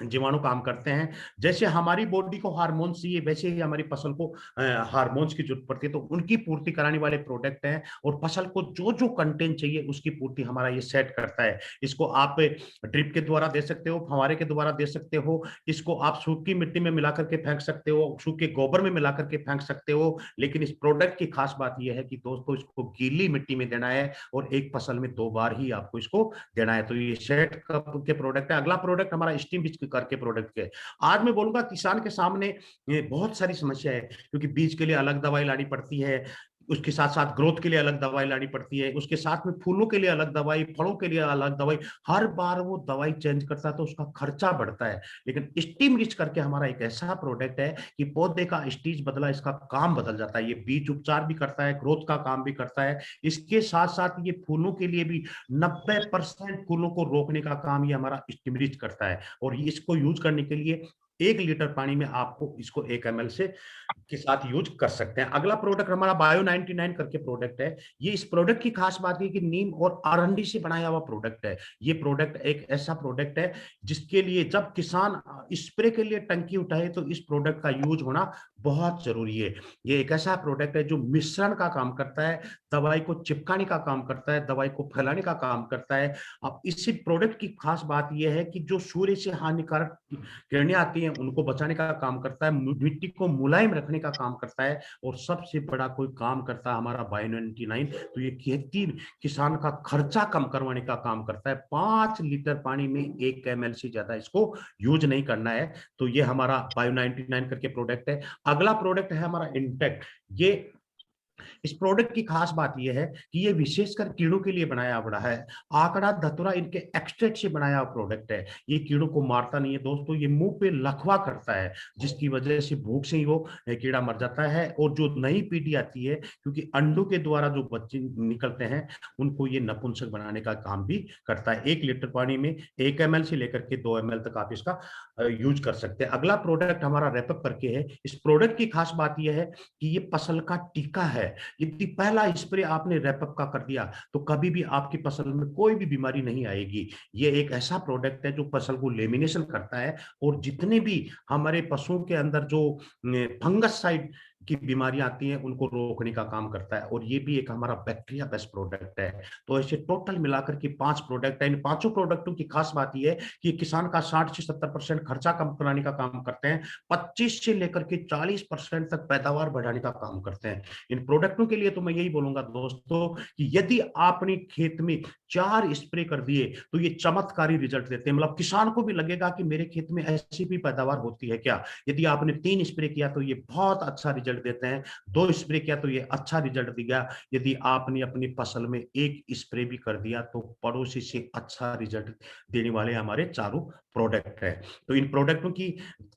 जीवाणु काम करते हैं। जैसे हमारी बॉडी को हार्मोन्स चाहिए, वैसे ही हमारी फसल को हार्मोन्स की जरूरत पड़ती है, तो उनकी पूर्ति कराने वाले प्रोडक्ट हैं। और फसल को जो जो कंटेंट चाहिए उसकी पूर्ति हमारा ये सेट करता है। इसको आप ड्रिप के द्वारा दे सकते हो, फव्वारे के द्वारा दे सकते हो, इसको आप सूखी मिट्टी में मिला करके फेंक सकते हो, सूखे गोबर में मिला करके फेंक सकते हो। लेकिन इस प्रोडक्ट की खास बात यह है कि दोस्तों इसको गीली मिट्टी में देना है और एक फसल में 2 बार ही आपको इसको देना है। तो ये सेट के प्रोडक्ट है। अगला प्रोडक्ट हमारा स्टीम बीज करके प्रोडक्ट के। आज मैं बोलूंगा किसान के सामने ये बहुत सारी समस्या है, क्योंकि बीज के लिए अलग दवाई लानी पड़ती है, उसके साथ साथ ग्रोथ के लिए अलग दवाई लानी पड़ती है, उसके साथ में फूलों के लिए अलग दवाई, फलों के लिए अलग दवाई, हर बार वो दवाई चेंज करता है तो उसका खर्चा बढ़ता है। लेकिन स्टीम रिच करके हमारा एक ऐसा प्रोडक्ट है कि पौधे का स्टेज बदला इसका काम बदल जाता है। ये बीज उपचार भी करता है, ग्रोथ का काम भी करता है, इसके साथ साथ ये फूलों के लिए भी 90% फूलों को रोकने का काम ये हमारा स्टीम रिच करता है। और इसको यूज करने के लिए 1 लीटर पानी में आपको इसको 1 ml से के साथ यूज कर सकते हैं। अगला प्रोडक्ट हमारा बायो 99 करके प्रोडक्ट है। ये इस प्रोडक्ट की खास बात है कि नीम और अरंडी से बनाया हुआ प्रोडक्ट है। ये प्रोडक्ट एक ऐसा प्रोडक्ट है जिसके लिए जब किसान स्प्रे के लिए टंकी उठाए तो इस प्रोडक्ट का यूज होना बहुत जरूरी है। ये एक ऐसा प्रोडक्ट है जो मिश्रण का काम करता है, दवाई को चिपकाने का काम करता है, दवाई को फैलाने का काम करता है। अब इसी प्रोडक्ट की खास बात यह है कि जो सूर्य से हानिकारक किरणें आती हैं उनको बचाने का काम करता है, मिट्टी को मुलायम रखने का काम करता है, और सबसे बड़ा कोई काम करता है हमारा बायो 99। तो ये खेती किसान का खर्चा कम करवाने का काम करता है। 5 लीटर पानी में 1 ml से ज्यादा इसको यूज नहीं करना है। तो ये हमारा बायो 99 करके प्रोडक्ट है। अगला प्रोडक्ट है हमारा इंटेक्ट। ये इस प्रोडक्ट की खास बात यह है कि ये विशेषकर कीड़ों के लिए बनाया बड़ा है। आंकड़ा धतूरा इनके एक्सट्रैक्ट से बनाया हुआ प्रोडक्ट है। ये कीड़ों को मारता नहीं है दोस्तों, ये मुंह पे लखवा करता है, जिसकी वजह से भूख से ही वो कीड़ा मर जाता है। और जो नई पीढ़ी आती है, क्योंकि अंडों के द्वारा जो बच्चे निकलते हैं उनको ये नपुंसक बनाने का काम भी करता है। 1 लीटर पानी में 1 ml से लेकर के 2 ml तक आप इसका यूज कर सकते हैं। अगला प्रोडक्ट हमारा रैपअप करके है। इस प्रोडक्ट की खास बात यह है कि ये फसल का टीका है। यदि पहला स्प्रे आपने रैपअप का कर दिया तो कभी भी आपकी फसल में कोई भी बीमारी नहीं आएगी। ये एक ऐसा प्रोडक्ट है जो फसल को लेमिनेशन करता है, और जितने भी हमारे पशुओं के अंदर जो फंगस साइड की बीमारियां आती हैं उनको रोकने का काम करता है। और ये भी एक हमारा बैक्टीरिया बेस्ड प्रोडक्ट है। तो ऐसे टोटल मिलाकर के 5 प्रोडक्ट है। इन पांचों प्रोडक्टों की खास बात यह है कि किसान का 60 से 70% खर्चा कम कराने का काम करते हैं, 25 से लेकर के 40% तक पैदावार बढ़ाने का काम करते हैं। इन प्रोडक्टों के लिए तो मैं यही बोलूंगा दोस्तों कि यदि आपने खेत में 4 स्प्रे कर दिए तो ये चमत्कारी रिजल्ट देते हैं। मतलब किसान को भी लगेगा कि मेरे खेत में ऐसी भी पैदावार होती है क्या। यदि आपने 3 स्प्रे किया तो ये बहुत अच्छा रिजल्ट देते हैं, 2 स्प्रे किया तो ये अच्छा रिजल्ट दिया, यदि आपने अपनी फसल में 1 स्प्रे भी कर दिया तो पड़ोसी से अच्छा रिजल्ट देने वाले हमारे चारों प्रोडक्ट है। तो इन प्रोडक्टों की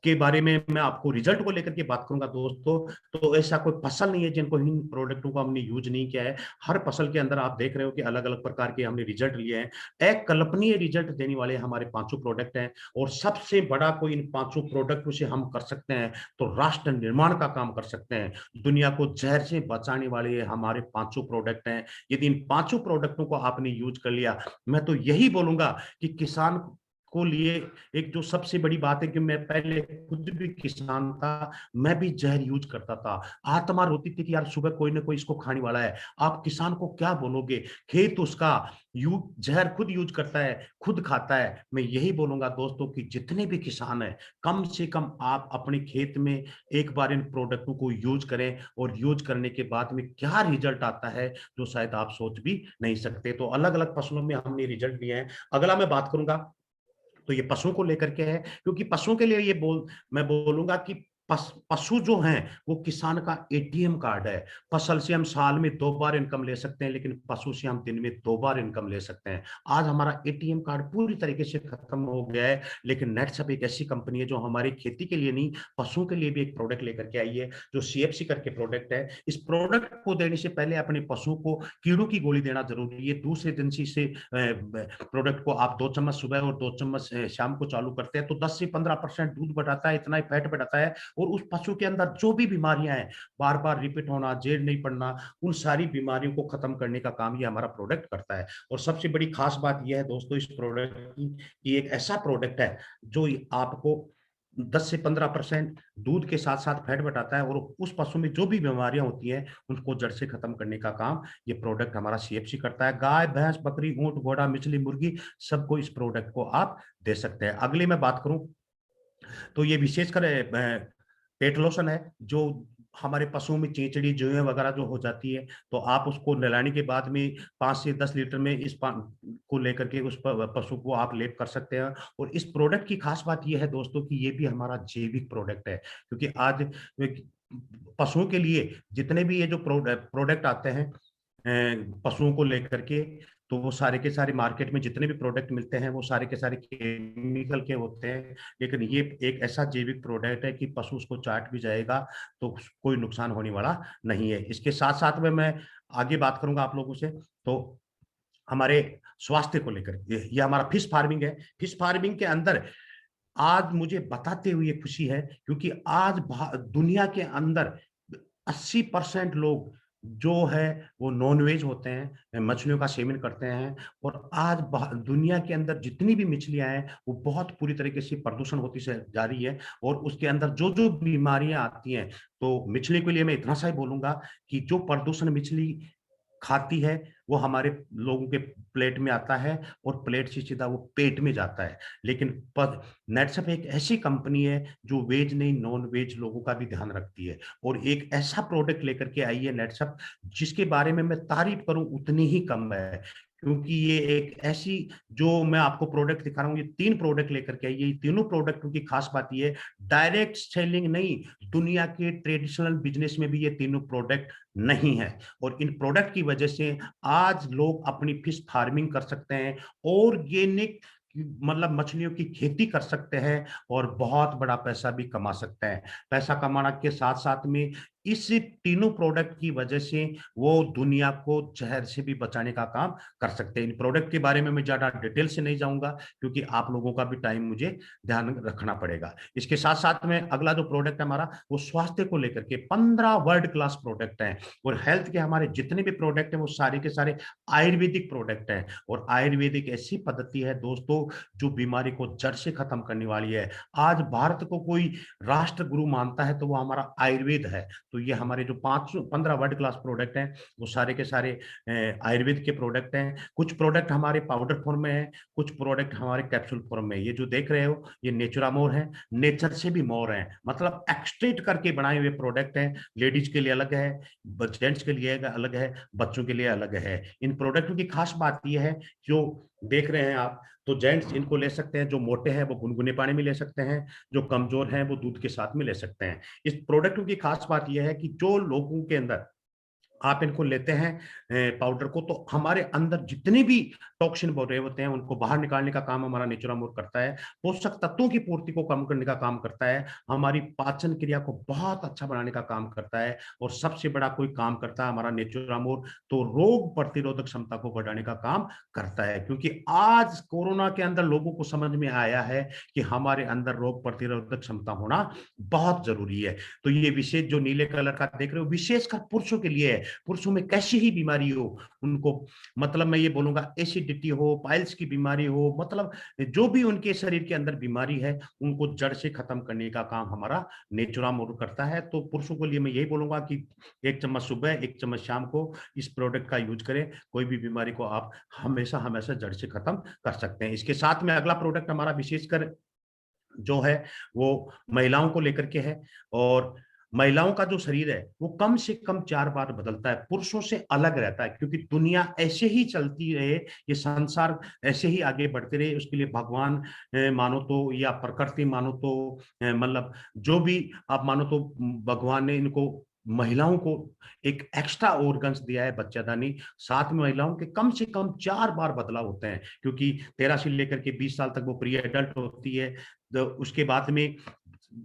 के बारे में मैं आपको रिजल्ट को लेकर के बात करूंगा दोस्तों। तो ऐसा कोई फसल नहीं है जिनको इन प्रोडक्टों को हमने यूज नहीं किया है। हर फसल के अंदर आप देख रहे हो कि अलग अलग प्रकार के हमने रिजल्ट लिए हैं। एक कल्पनीय रिजल्ट देने वाले हमारे पांचों प्रोडक्ट हैं। और सबसे बड़ा कोई इन पांचों प्रोडक्टों से हम कर सकते हैं तो राष्ट्र निर्माण का काम कर सकते हैं। दुनिया को जहर से बचाने वाले हमारे पांचों प्रोडक्ट हैं। यदि इन पांचों प्रोडक्टों को आपने यूज कर लिया, मैं तो यही बोलूंगा कि किसान को लिए एक जो सबसे बड़ी बात है कि मैं पहले खुद भी किसान था, मैं भी जहर यूज करता था। आत्मा रोती थी कि यार सुबह कोई ना कोई इसको खाने वाला है। आप किसान को क्या बोलोगे, खेत उसका जहर खुद यूज करता है, खुद खाता है। मैं यही बोलूंगा दोस्तों कि जितने भी किसान हैं, कम से कम आप अपने खेत में एक बार इन प्रोडक्टों को यूज करें, और यूज करने के बाद में क्या रिजल्ट आता है जो शायद आप सोच भी नहीं सकते। तो अलग अलग फसलों में हमने रिजल्ट लिए हैं। अगला मैं बात करूंगा तो ये पशुओं को लेकर के है, क्योंकि पशुओं के लिए मैं बोलूंगा कि पशु जो हैं वो किसान का एटीएम कार्ड है। फसल से हम साल में 2 बार इनकम ले सकते हैं, लेकिन पशु से हम दिन में 2 बार इनकम ले सकते हैं। आज हमारा एटीएम कार्ड पूरी तरीके से खत्म हो गया है, लेकिन नेटसप एक ऐसी कंपनी है जो हमारी खेती के लिए नहीं, पशुओं के लिए भी एक प्रोडक्ट लेकर के आई है, जो सीएफसी करके प्रोडक्ट है। इस प्रोडक्ट को देने से पहले अपने पशु को कीड़ों की गोली देना जरूरी है। दूसरे दिन से इसे प्रोडक्ट को आप 2 चम्मच सुबह और 2 चम्मच शाम को चालू करते हैं तो 10 से 15% दूध बढ़ाता है, इतना ही फैट बढ़ाता है, और उस पशु के अंदर जो भी बीमारियां हैं, बार बार रिपीट होना, जेल नहीं पड़ना, उन सारी बीमारियों को खत्म करने का काम ये हमारा प्रोडक्ट करता है। और सबसे बड़ी खास बात यह है दोस्तों इस प्रोडक्ट की, कि एक ऐसा प्रोडक्ट है जो आपको 10 से 15% दूध के साथ साथ फैट बढ़ाता है, और उस पशु में जो भी बीमारियां होती हैं उनको जड़ से खत्म करने का काम ये प्रोडक्ट हमारा सीएफसी करता है। गाय, भैंस, बकरी, ऊंट, घोड़ा, मछली, मुर्गी, सबको इस प्रोडक्ट को आप दे सकते हैं। अगली मैं बात करूं तो ये विशेषकर पेट लोशन है, जो हमारे पशुओं में चेचड़ी, जुएं वगैरह जो हो जाती है, तो आप उसको नहलाने के बाद में 5 से 10 लीटर में इस पानी को लेकर के उस पशु को आप लेप कर सकते हैं। और इस प्रोडक्ट की खास बात यह है दोस्तों कि ये भी हमारा जैविक प्रोडक्ट है, क्योंकि आज पशुओं के लिए जितने भी ये जो प्रोडक्ट आते हैं पशुओं को लेकर के, तो वो सारे के सारे मार्केट में जितने भी प्रोडक्ट मिलते हैं वो सारे के सारे केमिकल के होते हैं। लेकिन ये एक ऐसा जैविक प्रोडक्ट है कि पशु उसको चाट भी जाएगा तो कोई नुकसान होने वाला नहीं है। इसके साथ साथ में मैं आगे बात करूंगा आप लोगों से, तो हमारे स्वास्थ्य को लेकर ये हमारा फिश फार्मिंग है। फिश फार्मिंग के अंदर आज मुझे बताते हुए खुशी है, क्योंकि आज दुनिया के अंदर 80% लोग जो है वो नॉनवेज होते हैं, मछलियों का सेवन करते हैं। और आज दुनिया के अंदर जितनी भी मछलियां हैं वो बहुत पूरी तरीके से प्रदूषण होती से जा रही है, और उसके अंदर जो जो बीमारियां आती हैं, तो मछली के लिए मैं इतना सा ही बोलूंगा कि जो प्रदूषण मछली खाती है वो हमारे लोगों के प्लेट में आता है, और प्लेट से सीधा वो पेट में जाता है। लेकिन नेटसप एक ऐसी कंपनी है जो वेज नहीं नॉन वेज लोगों का भी ध्यान रखती है, और एक ऐसा प्रोडक्ट लेकर के आई है नेटसप जिसके बारे में मैं तारीफ करूं उतनी ही कम है। क्योंकि ये एक ऐसी, जो मैं आपको प्रोडक्ट दिखा रहा हूँ, ये 3 प्रोडक्ट लेकर के आई है। ये तीनों प्रोडक्टों की खास बात ये है, डायरेक्ट सेलिंग नहीं, दुनिया के ट्रेडिशनल बिजनेस में भी ये तीनों प्रोडक्ट नहीं है। और इन प्रोडक्ट की वजह से आज लोग अपनी फिश फार्मिंग कर सकते हैं, ऑर्गेनिक मतलब मछलियों की खेती कर सकते हैं, और बहुत बड़ा पैसा भी कमा सकते हैं। पैसा कमाना के साथ साथ में इस तीनों प्रोडक्ट की वजह से वो दुनिया को जहर से भी बचाने का काम कर सकते हैं। इन प्रोडक्ट के बारे में मैं ज्यादा डिटेल से नहीं जाऊंगा, क्योंकि आप लोगों का भी टाइम मुझे ध्यान रखना पड़ेगा। इसके साथ साथ में अगला जो प्रोडक्ट है हमारा, वो स्वास्थ्य को लेकर के 15 वर्ल्ड क्लास प्रोडक्ट हैं। और हेल्थ के हमारे जितने भी प्रोडक्ट हैं वो सारे के सारे आयुर्वेदिक प्रोडक्ट हैं। और आयुर्वेदिक ऐसी पद्धति है दोस्तों जो बीमारी को जड़ से खत्म करने वाली है। आज भारत को कोई राष्ट्र गुरु मानता है तो वो हमारा आयुर्वेद है। तो ये हमारे जो 15 वर्ल्ड क्लास प्रोडक्ट हैं वो सारे के सारे आयुर्वेद के प्रोडक्ट हैं। कुछ प्रोडक्ट हमारे पाउडर फॉर्म में है, कुछ प्रोडक्ट हमारे कैप्सूल फॉर्म में। ये जो देख रहे हो ये नेचुरामोर है, नेचर से भी मोर है, मतलब एक्सट्रेट करके बनाए हुए प्रोडक्ट हैं। लेडीज के लिए अलग है, जेंट्स के लिए अलग है, बच्चों के लिए अलग है। इन प्रोडक्टों की खास बात यह है, जो देख रहे हैं आप, तो जेंट्स इनको ले सकते हैं, जो मोटे हैं वो गुनगुने पानी में ले सकते हैं, जो कमजोर हैं वो दूध के साथ में ले सकते हैं। इस प्रोडक्टों की खास बात यह है कि जो लोगों के अंदर आप इनको लेते हैं पाउडर को, तो हमारे अंदर जितने भी टॉक्सिन बढ़ रहे होते हैं उनको बाहर निकालने का काम हमारा नेचुरामोर करता है। पोषक तत्वों की पूर्ति को कम करने का काम करता है, हमारी पाचन क्रिया को बहुत अच्छा बनाने का काम करता है, और सबसे बड़ा कोई काम करता है हमारा नेचुरामोर, तो रोग प्रतिरोधक क्षमता को बढ़ाने का काम करता है। क्योंकि आज कोरोना के अंदर लोगों को समझ में आया है कि हमारे अंदर रोग प्रतिरोधक क्षमता होना बहुत जरूरी है। तो ये विशेष जो नीले कलर का देख रहे हो विशेषकर पुरुषों के लिए है। पुरुषों में कैसी ही बीमारी हो उनको, मतलब मैं ये बोलूंगा एसिडिटी हो, पाइल्स की बीमारी हो, मतलब जो भी उनके शरीर के अंदर बीमारी है उनको जड़ से खत्म करने का काम हमारा नेचुरामोर करता है। तो पुरुषों के लिए मैं यही बोलूंगा कि 1 चम्मच सुबह 1 चम्मच शाम को इस प्रोडक्ट का यूज करें, कोई भी बीमारी को आप हमेशा हमेशा जड़ से खत्म कर सकते हैं। इसके साथ में अगला प्रोडक्ट हमारा विशेषकर जो है वो महिलाओं को लेकर के है। और महिलाओं का जो शरीर है वो कम से कम 4 बार बदलता है, पुरुषों से अलग रहता है, क्योंकि दुनिया ऐसे ही चलती रहे, ये संसार ऐसे ही आगे बढ़ते रहे, उसके लिए भगवान मानो तो या प्रकृति मानो तो मतलब जो भी आप मानो तो भगवान ने इनको महिलाओं को एक एक्स्ट्रा ऑर्गन्स दिया है बच्चादानी। 7 महिलाओं के कम से कम 4 बार बदलाव होते हैं, क्योंकि 13 से लेकर के 20 साल तक वो प्री एडल्ट होती है, तो उसके बाद में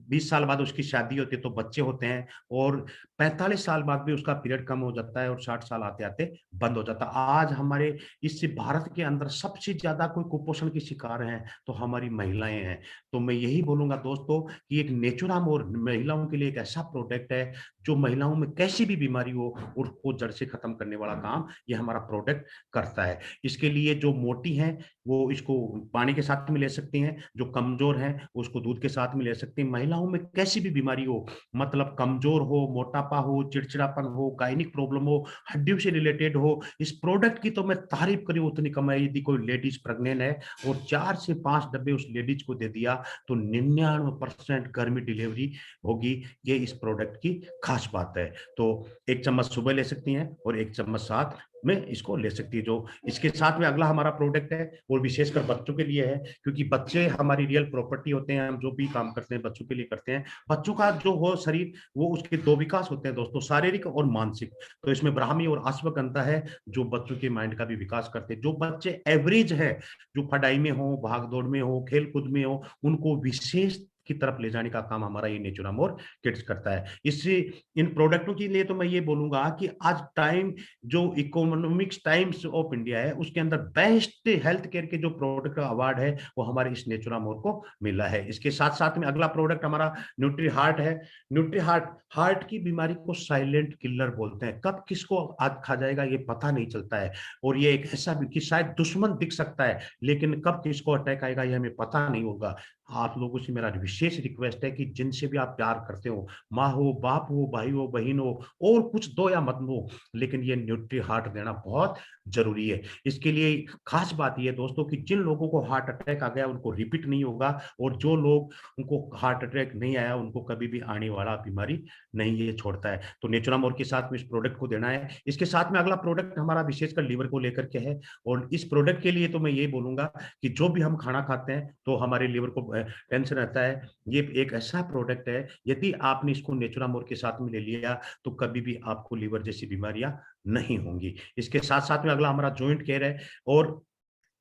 20 साल बाद उसकी शादी होती है तो बच्चे होते हैं, और 45 साल बाद भी उसका पीरियड कम हो जाता है और 60 साल आते-आते बंद हो जाता है। आज हमारे इस भारत के अंदर सबसे ज़्यादा कोई कुपोषण की शिकार हैं, तो हमारी महिलाएँ हैं। तो मैं यही बोलूँगा दोस्तों कि एक नेचुरामोर महिलाओं के लिए एक ऐसा प्रोडक्ट है, जो महिलाओं में कैसी भी बीमारी हो, उसको जड़ से खत्म करने वाला काम ये हमारा प्रोडक्ट करता है। इसके लिए जो मोटी हैं, वो इसको पानी के साथ में ले सकती हैं, जो कमज़ोर हैं, उसको दूध के साथ में ले सकती हैं। महिलाओं में कैसी भी बीमारी हो, मतलब कमज़ोर हो, मोटापा हो, चिड़चिड़ापन हो, गायनिक प्रॉब्लम हो, हड्डियों से रिलेटेड हो, इस प्रोडक्ट की तो मैं तारीफ़ करूँ उतनी कम है। यदि कोई लेडीज़ प्रेग्नेंट है और 4 से 5 डब्बे उस लेडीज़ को दे दिया, तो 99% घर में डिलीवरी होगी। ये इस प्रोडक्ट की खास बात है। तो 1 चम्मच सुबह ले सकती हैं और 1 चम्मच साथ में इसको ले सकती है। जो इसके साथ में अगला हमारा प्रोडक्ट है, वो विशेषकर बच्चों के लिए है, क्योंकि बच्चे हमारी रियल प्रॉपर्टी होते हैं। हम जो भी काम करते हैं बच्चों के लिए करते हैं। बच्चों का जो हो शरीर, वो उसके 2 विकास होते हैं दोस्तों, शारीरिक और मानसिक। तो इसमें ब्राह्मी और अश्वगंधा है, जो बच्चों के माइंड का भी विकास करते हैं। जो बच्चे एवरेज हैं, जो पढ़ाई में हो, भाग-दौड़ में हो, खेल-कूद में हो, उनको विशेष की तरफ ले जाने का काम हमारा ये नेचुरामोर किड्स करता है। इससे इन प्रोडक्टों के लिए तो मैं ये बोलूँगा कि आज टाइम जो इकोनॉमिक्स टाइम्स ऑफ इंडिया है, उसके अंदर बेस्ट हेल्थ केयर के जो प्रोडक्ट का अवार्ड है, वो हमारे इस नेचुरामोर को मिला है। इसके साथ-साथ में अगला प्रोडक्ट हमारा न्यूट्री हार्ट है। न्यूट्री हार्ट, हार्ट की बीमारी को साइलेंट किलर बोलते हैं। कब किसको आज खा जाएगा ये पता नहीं चलता है, और ये एक ऐसा भी कि शायद दुश्मन दिख सकता है, लेकिन कब किसको अटैक आएगा ये हमें पता नहीं होगा। आप लोगों से मेरा विशेष रिक्वेस्ट है कि जिनसे भी आप प्यार करते हो, माँ हो, बाप हो, भाई हो, बहन हो, और कुछ दो या मत दो, लेकिन ये न्यूट्री हार्ट देना बहुत ज़रूरी है। इसके लिए खास बात ये है दोस्तों कि जिन लोगों को हार्ट अटैक आ गया उनको रिपीट नहीं होगा, और जो लोग उनको हार्ट अटैक नहीं आया उनको कभी भी आने वाला बीमारी नहीं ये छोड़ता है। तो नेचुरामोर के साथ में इस प्रोडक्ट को देना है। इसके साथ में अगला प्रोडक्ट हमारा विशेषकर लीवर को लेकर के है, और इस प्रोडक्ट के लिए तो मैं यही बोलूँगा कि जो भी हम खाना खाते हैं तो हमारे लीवर को टेंशन रहता है। ये एक ऐसा प्रोडक्ट है, यदि आपने इसको नेचुरामोर के साथ में ले लिया, तो कभी भी आपको लीवर जैसी बीमारियाँ नहीं होंगी। इसके साथ-साथ में अगला हमारा जॉइंट केयर है, और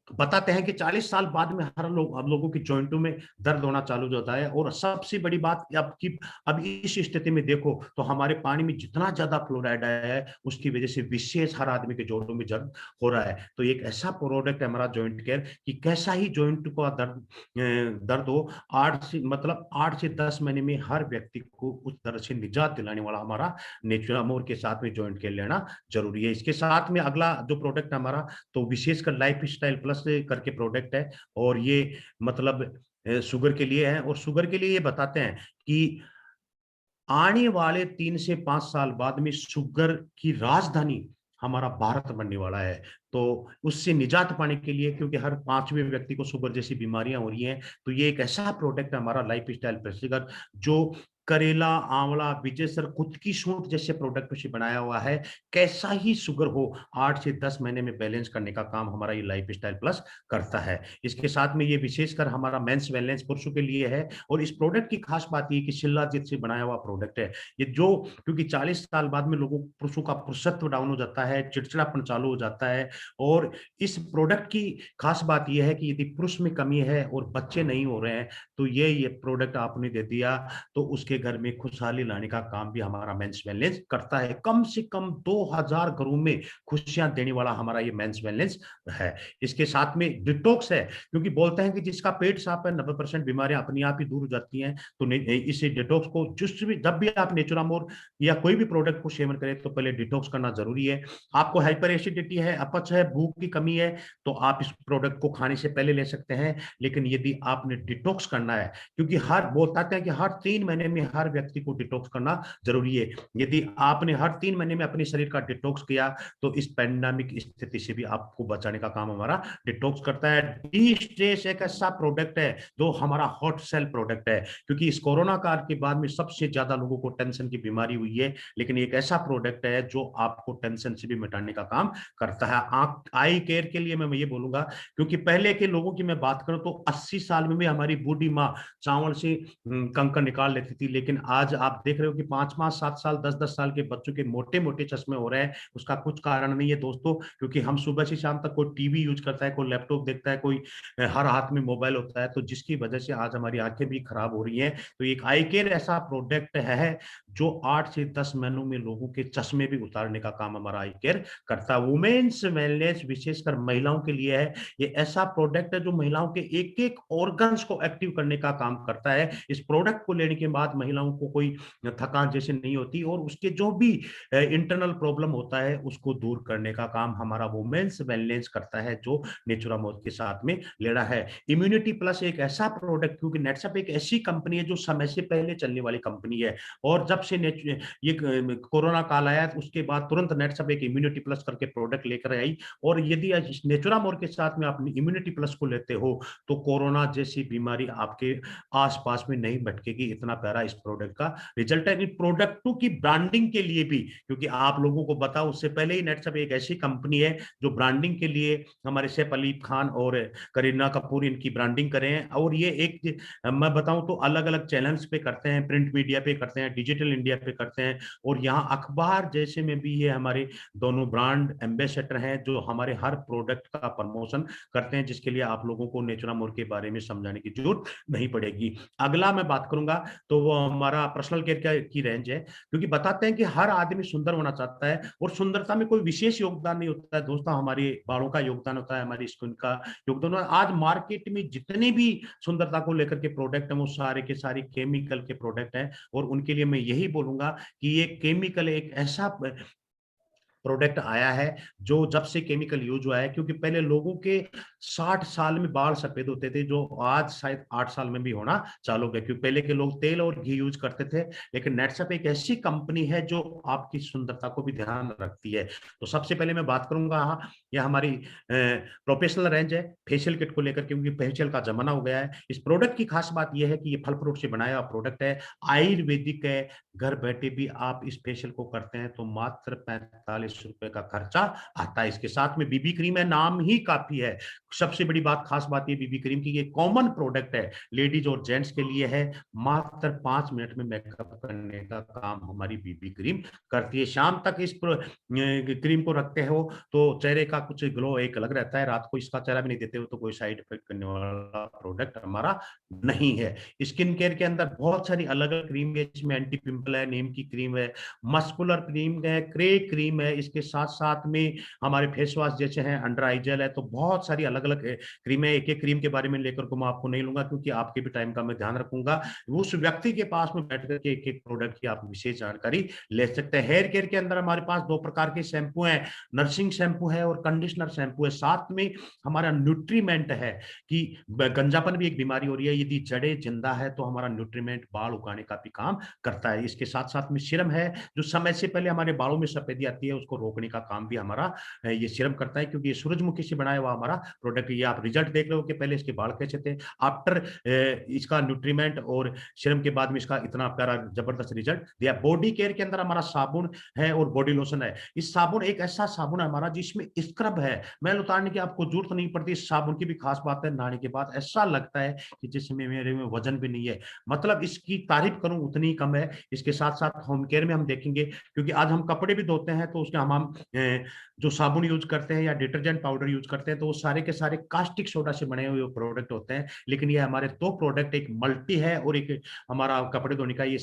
बताते हैं कि 40 साल बाद में हर लोग हम लोगों की जॉइंटों में दर्द होना चालू हो जाता है, और सबसे बड़ी बात अब इस स्थिति में देखो तो हमारे पानी में जितना ज़्यादा फ्लोराइड आया है, उसकी वजह से विशेष हर आदमी के जोड़ों में दर्द हो रहा है। तो एक ऐसा प्रोडक्ट है हमारा जॉइंट केयर कि कैसा ही जॉइंट का दर्द हो, 8 से 10 महीने में हर व्यक्ति को उस दर्द से निजात दिलाने वाला हमारा नेचुरामोर के साथ में जॉइंट केयर लेना ज़रूरी है। इसके साथ में अगला जो प्रोडक्ट हमारा, तो विशेषकर लाइफस्टाइल प्लस करके प्रोडक्ट है, और ये मतलब शुगर के लिए है, और शुगर के लिए ये बताते हैं कि आने वाले 3 से 5 साल बाद में शुगर की राजधानी हमारा भारत बनने वाला है। तो उससे निजात पाने के लिए, क्योंकि हर 5वें व्यक्ति को शुगर जैसी बीमारियाँ हो रही हैं, तो ये एक ऐसा प्रोडक्ट है हमारा लाइफस्टाइल प्लस शुगर, जो करेला, आंवला, विजयसर खुद की सूंठ जैसे प्रोडक्ट से बनाया हुआ है। कैसा ही शुगर हो, 8 से 10 महीने में बैलेंस करने का काम हमारा ये लाइफस्टाइल प्लस करता है। इसके साथ में ये विशेषकर हमारा मेंस वेलनेस पुरुषों के लिए है, और इस प्रोडक्ट की खास बात ये है कि शिलाजीत से बनाया हुआ प्रोडक्ट है। ये जो, क्योंकि 40 साल बाद में लोगों पुरुषों का पुरुषत्व डाउन हो जाता है, चिड़चिड़ापन चालू हो जाता है, और इस प्रोडक्ट की खास बात ये है कि यदि पुरुष में कमी है और बच्चे नहीं हो रहे हैं, तो ये प्रोडक्ट आपने दे दिया, तो उसके घर में खुशहाली लाने का काम भी हमारा मेंस वेलनेस करता है। कम से कम 2000 घरों में खुशियाँ देने वाला हमारा ये मेंस वेलनेस है। इसके साथ में डिटॉक्स है, क्योंकि बोलते हैं कि जिसका पेट साफ है 90% बीमारियाँ अपने आप ही दूर हो जाती हैं। तो इसे डिटॉक्स को जिस भी जब भी आप नेचुरामोर या कोई भी प्रोडक्ट को सेवन करें, तो पहले डिटॉक्स करना ज़रूरी है। आपको हाइपर एसिडिटी है, अपच है, भूख की कमी है, तो आप इस प्रोडक्ट को खाने से पहले ले सकते हैं। लेकिन यदि आपने डिटॉक्स करना है, क्योंकि हर बताते हैं कि हर 3 महीने में हर व्यक्ति को डिटॉक्स करना ज़रूरी है। यदि आपने हर 3 महीने में अपने शरीर का डिटॉक्स किया, तो इस पैंडेमिक स्थिति से भी आपको बचाने का काम हमारा डिटॉक्स करता है। डी-स्ट्रेस एक ऐसा प्रोडक्ट है जो हमारा हॉट सेल प्रोडक्ट है, क्योंकि इस कोरोना काल के बाद में सबसे ज़्यादा लोगों को टेंशन की बीमारी हुई है, लेकिन एक ऐसा प्रोडक्ट है जो आपको टेंशन से भी मिटाने का काम करता है। आंख आई केयर के लिए मैं ये बोलूंगा, क्योंकि पहले के लोगों की मैं बात करूं तो 80 साल में भी हमारी बूढ़ी माँ चावल से कंकर निकाल लेती थी, लेकिन आज आप देख रहे हो कि 5-5 7 साल 10-10 साल के बच्चों के मोटे मोटे चश्मे हो रहे हैं। उसका कुछ कारण नहीं है दोस्तों, क्योंकि हम सुबह से शाम तक कोई टीवी यूज करता है, कोई लैपटॉप देखता है, कोई हर हाथ में मोबाइल होता है, तो जिसकी वजह से आज हमारी आंखें भी खराब हो रही हैं। तो एक आई केयर ऐसा प्रोडक्ट है जो 8 से 10 महीनों में लोगों के चश्मे भी उतारने का काम हमारा आई केयर करता है। वुमेन्स वेलनेस विशेषकर महिलाओं के लिए है। ये ऐसा प्रोडक्ट है जो महिलाओं के एक एक ऑर्गन्स को एक्टिव करने का काम करता है। इस प्रोडक्ट को लेने के बाद महिलाओं को कोई थकान जैसे नहीं होती, और उसके जो भी इंटरनल प्रॉब्लम होता है उसको दूर करने का काम हमारा वुमेन्स वेलनेस करता है, जो नेचुरामोद के साथ में ले रहा है। इम्यूनिटी प्लस एक ऐसा प्रोडक्ट, क्योंकि नेटसअप एक ऐसी कंपनी है जो समय से पहले चलने वाली कंपनी है, और जब से ये कोरोना काल आया उसके बाद तुरंत नेटसअप एक इम्यूनिटी प्लस करके प्रोडक्ट लेकर आई। और यदि नेचुरामोर के साथ में आप इम्यूनिटी प्लस को लेते हो तो कोरोना जैसी बीमारी आपके आसपास में नहीं भटकेगी। इतना प्यारा इस प्रोडक्ट का रिजल्ट है। प्रोडक्टों की ब्रांडिंग के लिए भी, क्योंकि आप लोगों को बताओ उससे पहले ही नेटसअप एक ऐसी कंपनी है जो ब्रांडिंग के लिए हमारे सैफ अली खान और करीना कपूर इनकी ब्रांडिंग करे हैं, और ये एक मैं बताऊं तो अलग अलग चैनल्स पे करते हैं, प्रिंट मीडिया पे करते हैं, डिजिटल इंडिया पे करते हैं, और यहाँ अखबार जैसे में भी ये हमारे दोनों ब्रांड एम्बेसडर हैं जो हमारे हर प्रोडक्ट का प्रमोशन करते हैं, जिसके लिए आप लोगों को नेचुरामोर के बारे में समझाने की जरूरत नहीं पड़ेगी। अगला मैं बात करूंगा तो वो हमारा पर्सनल केयर की रेंज है, क्योंकि बताते हैं कि हर आदमी सुंदर होना चाहता है, और सुंदरता में कोई विशेष योगदान नहीं होता है दोस्तों, हमारे बालों का योगदान होता है, हमारी स्किन का योगदान होता है। आज मार्केट में जितने भी सुंदरता को लेकर के प्रोडक्ट है वो सारे के सारे केमिकल के प्रोडक्ट हैं, और उनके लिए मैं यही बोलूंगा कि ये केमिकल एक ऐसा प्रोडक्ट आया है जो जब से केमिकल यूज हुआ है, क्योंकि पहले लोगों के 60 साल में बाल सफेद होते थे, जो आज शायद 8 साल में भी होना चालू हो गया, क्योंकि पहले के लोग तेल और घी यूज करते थे। लेकिन नेटसअप एक ऐसी कंपनी है जो आपकी सुंदरता को भी ध्यान रखती है। तो सबसे पहले मैं बात करूंगा, यह हमारी प्रोफेशनल रेंज है फेशियल किट को लेकर, क्योंकि फेशियल का जमाना हो गया है। इस प्रोडक्ट की खास बात यह है कि ये फल फ्रूट से बनाया हुआ प्रोडक्ट है, आयुर्वेदिक है। घर बैठे भी आप इस फेशियल को करते हैं तो मात्र 45 रुपए का खर्चा आता है। इसके साथ में बीबी क्रीम है, नाम ही काफी है। सबसे बड़ी बात, खास बात ये बीबी क्रीम की, ये कॉमन प्रोडक्ट है, लेडीज और जेंट्स के लिए है। मात्र 5 मिनट में मेकअप करने का काम हमारी बीबी क्रीम करती है। शाम तक इस क्रीम को रखते हो तो चेहरे का कुछ ग्लो एक अलग रहता है। रात को इसका चेहरा भी नहीं देते हो तो कोई साइड इफेक्ट करने वाला प्रोडक्ट हमारा नहीं है। स्किन केयर के अंदर बहुत सारी अलग अलग क्रीम है, इसमें एंटी पिंपल है, नीम की क्रीम है, मस्कुलर क्रीम है, क्रे क्रीम है, इसके साथ साथ में हमारे फेस वॉश जैसे हैं, अंडर आई जेल है। तो बहुत सारी अलग अलग क्रीम है। एक एक क्रीम के बारे में लेकर को मैं आपको नहीं लूंगा, क्योंकि आपके भी टाइम का मैं ध्यान रखूंगा। उस व्यक्ति के पास में बैठ करके एक एक प्रोडक्ट की आप विशेष जानकारी ले सकते हैं। हेयर केयर के अंदर हमारे पास 2 प्रकार के शैम्पू हैं, नर्सिंग शैम्पू है और कंडीशनर शैम्पू है। साथ में हमारा न्यूट्रीमेंट है कि गंजापन भी एक बीमारी हो रही है, यदि जड़े जिंदा है तो हमारा न्यूट्रीमेंट बाल उगाने का भी काम करता है। इसके साथ साथ में सीरम है, जो समय से पहले हमारे बालों में सफेदी आती है उसको रोकने का काम भी हमारा ये सीरम करता है, क्योंकि ये सूरजमुखी से बनाया हुआ हमारा प्रोडक्ट। ये आप रिजल्ट देख रहे हो कि पहले इसके बाल कैसे थे, आफ्टर इसका न्यूट्रीमेंट और सीरम के बाद में इसका इतना प्यारा जबरदस्त रिजल्ट दिया। बॉडी केयर के अंदर हमारा साबुन है और बॉडी लोशन है। इस साबुन एक ऐसा साबुन है हमारा जिसमें स्क्रब है, मैल उतारने की आपको जरूरत नहीं पड़ती। इस साबुन की भी खास बात है, नहाने के बाद ऐसा लगता है कि जिसमें मेरे में वजन भी नहीं है। मतलब इसकी तारीफ करूं उतनी कम है। इसके साथ साथ होम केयर में हम देखेंगे, क्योंकि आज हम कपड़े भी धोते हैं तो उसके हम जो साबुन यूज करते हैं या डिटर्जेंट पाउडर यूज करते हैं तो वो सारे के सारे कास्टिक सोडा से बने हुए प्रोडक्ट होते हैं। लेकिन ये हमारे 2 प्रोडक्ट, एक मल्टी है और एक हमारा कपड़े धोने का, ये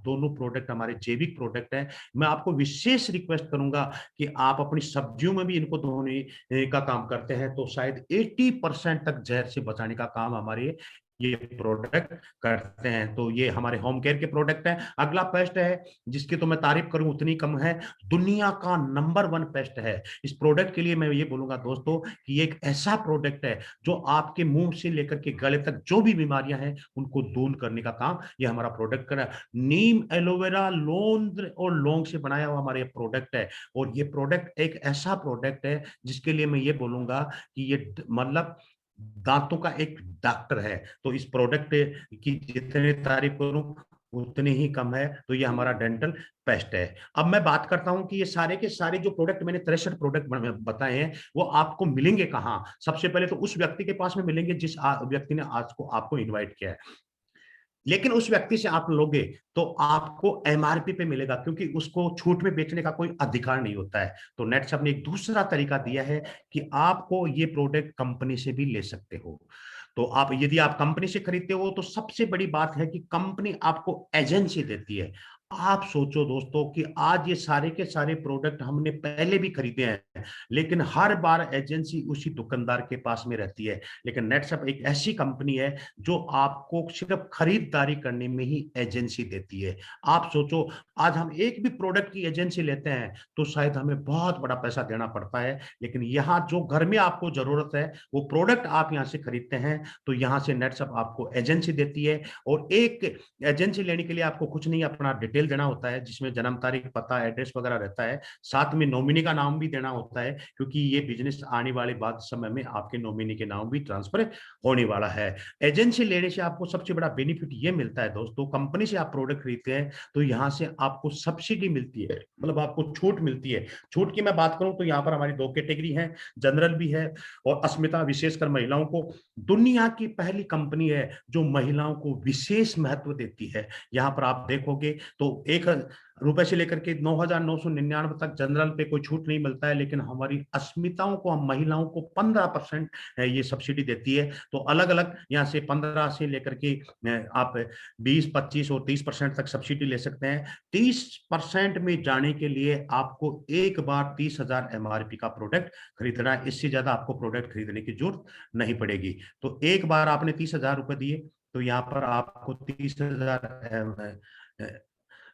दोनों प्रोडक्ट हमारे जैविक प्रोडक्ट है। मैं आपको विशेष रिक्वेस्ट करूंगा कि आप अपनी सब्जियों में भी इनको धोने का काम करते हैं तो शायद 80% तक जहर से बचाने का काम हमारे ये प्रोडक्ट करते हैं। तो ये हमारे होम केयर के प्रोडक्ट हैं। अगला पेस्ट है जिसकी तो मैं तारीफ करूं उतनी कम है, दुनिया का नंबर 1 पेस्ट है। इस प्रोडक्ट के लिए मैं ये बोलूंगा दोस्तों कि ये एक ऐसा प्रोडक्ट है जो आपके मुंह से लेकर के गले तक जो भी बीमारियां हैं उनको दूर करने का काम ये हमारा प्रोडक्ट कर रहा है। नीम, एलोवेरा, लोंद और लौंग से बनाया हुआ हमारा ये प्रोडक्ट है, और ये प्रोडक्ट एक ऐसा प्रोडक्ट है जिसके लिए मैं ये बोलूंगा कि ये मतलब दांतों का एक डॉक्टर है। तो इस प्रोडक्ट की जितने तारीफ करूं उतने ही कम है। तो ये हमारा डेंटल पेस्ट है। अब मैं बात करता हूं कि ये सारे के सारे जो प्रोडक्ट मैंने 63 प्रोडक्ट बताए हैं वो आपको मिलेंगे कहाँ। सबसे पहले तो उस व्यक्ति के पास में मिलेंगे जिस व्यक्ति ने आज को आपको इनवाइट किया है। लेकिन उस व्यक्ति से आप लोगे तो आपको एमआरपी पे मिलेगा, क्योंकि उसको छूट में बेचने का कोई अधिकार नहीं होता है। तो नेटसप ने एक दूसरा तरीका दिया है कि आपको ये प्रोडक्ट कंपनी से भी ले सकते हो। तो आप यदि आप कंपनी से खरीदते हो तो सबसे बड़ी बात है कि कंपनी आपको एजेंसी देती है। आप सोचो दोस्तों कि आज ये सारे के सारे प्रोडक्ट हमने पहले भी खरीदे हैं, लेकिन हर बार एजेंसी उसी दुकानदार के पास में रहती है। लेकिन नेटसप एक ऐसी कंपनी है जो आपको सिर्फ खरीदारी करने में ही एजेंसी देती है। आप सोचो, आज हम एक भी प्रोडक्ट की एजेंसी लेते हैं तो शायद हमें बहुत बड़ा पैसा देना पड़ता है, लेकिन यहाँ जो घर में आपको जरूरत है वो प्रोडक्ट आप यहाँ से खरीदते हैं तो यहाँ से नेटसप आपको एजेंसी देती है। और एक एजेंसी लेने के लिए आपको कुछ नहीं, अपना डिटेल देना होता है जिसमें जन्म तारीख, पता, एड्रेस वगैरह रहता है। साथ में नॉमिनी का नाम भी देना होता है, क्योंकि ये बिजनेस आने वाले बाद समय में आपके नॉमिनी के नाम भी ट्रांसफर होने वाला है। एजेंसी लेने से आपको सबसे बड़ा बेनिफिट ये मिलता है दोस्तों, कंपनी से आप प्रोडक्ट खरीदते हैं तो यहाँ से आपको सब्सिडी मिलती है, मतलब आपको छूट मिलती है। छूट की मैं बात करूं तो यहाँ पर हमारी दो कैटेगरी है, जनरल भी है और अस्मिता, विशेषकर महिलाओं को। दुनिया की पहली कंपनी है जो महिलाओं को विशेष महत्व देती है। यहाँ पर आप देखोगे तो 1 रुपए से लेकर के 9,999 तक जनरल पे कोई छूट नहीं मिलता है, लेकिन हमारी अस्मिताओं को, हम महिलाओं को 15% ये सब्सिडी देती है। तो अलग अलग यहाँ से 15 से लेकर के आप 20, 25 और 30% तक सब्सिडी ले सकते हैं। 30% में जाने के लिए आपको एक बार 30,000 एमआरपी का प्रोडक्ट खरीदना है, इससे ज्यादा आपको प्रोडक्ट खरीदने की जरूरत नहीं पड़ेगी। तो एक बार आपने 30,000 रुपए दिए तो यहाँ पर आपको 30,000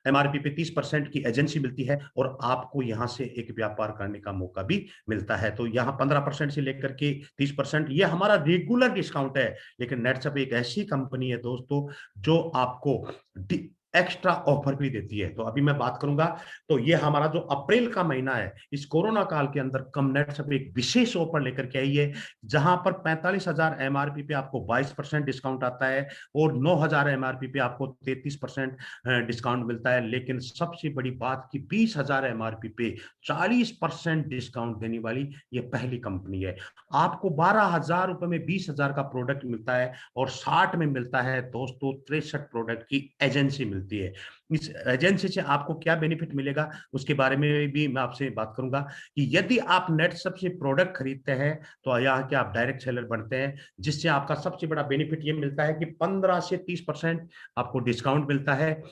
एमआरपी पे 30% की एजेंसी मिलती है और आपको यहां से एक व्यापार करने का मौका भी मिलता है। तो यहाँ 15% से लेकर के 30% ये हमारा रेगुलर डिस्काउंट है। लेकिन नेटसप एक ऐसी कंपनी है दोस्तों जो आपको एक्स्ट्रा ऑफर भी देती है। तो अभी मैं बात करूंगा तो ये हमारा जो अप्रैल का महीना है, इस कोरोना काल के अंदर कम नेटसप एक विशेष ऑफर लेकर के आई है, जहां पर 45,000 एमआरपी पे आपको 22% डिस्काउंट आता है और 9,000 एमआरपी पे आपको 33% डिस्काउंट मिलता है। लेकिन सबसे बड़ी बात कि 20,000 एमआरपी पे 40% डिस्काउंट देने वाली ये पहली कंपनी है। आपको 12,000 रुपए में 20,000 का प्रोडक्ट मिलता है और 60 में मिलता है दोस्तों 63 प्रोडक्ट की एजेंसी मिलती है। इस एजेंसी से आपको क्या बेनिफिट मिलेगा उसके बारे में भी मैं आपसे बात करूंगा कि यदि आप नेटसप से प्रोडक्ट खरीदते हैं तो यहाँ के आप डायरेक्ट सेलर बनते हैं, जिससे आपका सबसे बड़ा बेनिफिट ये मिलता है कि 15 से 30% आपको डिस्काउंट मिलता है।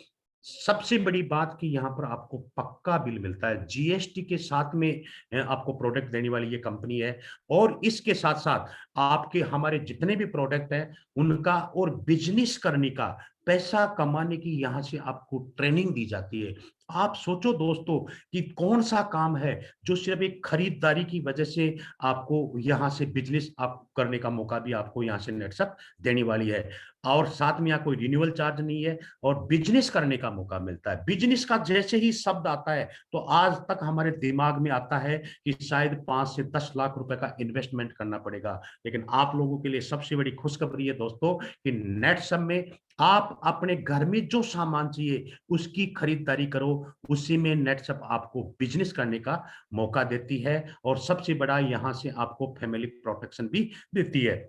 सबसे बड़ी बात कि यहाँ पर आपको पक्का बिल मिलता है, जीएसटी के साथ में आपको प्रोडक्ट देने वाली ये कंपनी है। और इसके साथ साथ आपके हमारे जितने भी प्रोडक्ट हैं उनका और बिजनेस करने का, पैसा कमाने की यहाँ से आपको ट्रेनिंग दी जाती है। आप सोचो दोस्तों कि कौन सा काम है जो सिर्फ एक खरीदारी की वजह से आपको यहाँ से बिजनेस आप करने का मौका भी आपको यहाँ से नेटसप देने वाली है। और साथ में यहाँ कोई रिन्यूअल चार्ज नहीं है और बिजनेस करने का मौका मिलता है। बिजनेस का जैसे ही शब्द आता है तो आज तक हमारे दिमाग में आता है कि शायद 5 से 10 लाख रुपए का इन्वेस्टमेंट करना पड़ेगा। लेकिन आप लोगों के लिए सबसे बड़ी खुशखबरी है दोस्तों कि नेटसप में आप अपने घर में जो सामान चाहिए उसकी खरीदारी करो, उसी में नेटसप आपको बिजनेस करने का मौका देती है। और सबसे बड़ा यहाँ से आपको फैमिली प्रोटेक्शन भी देती है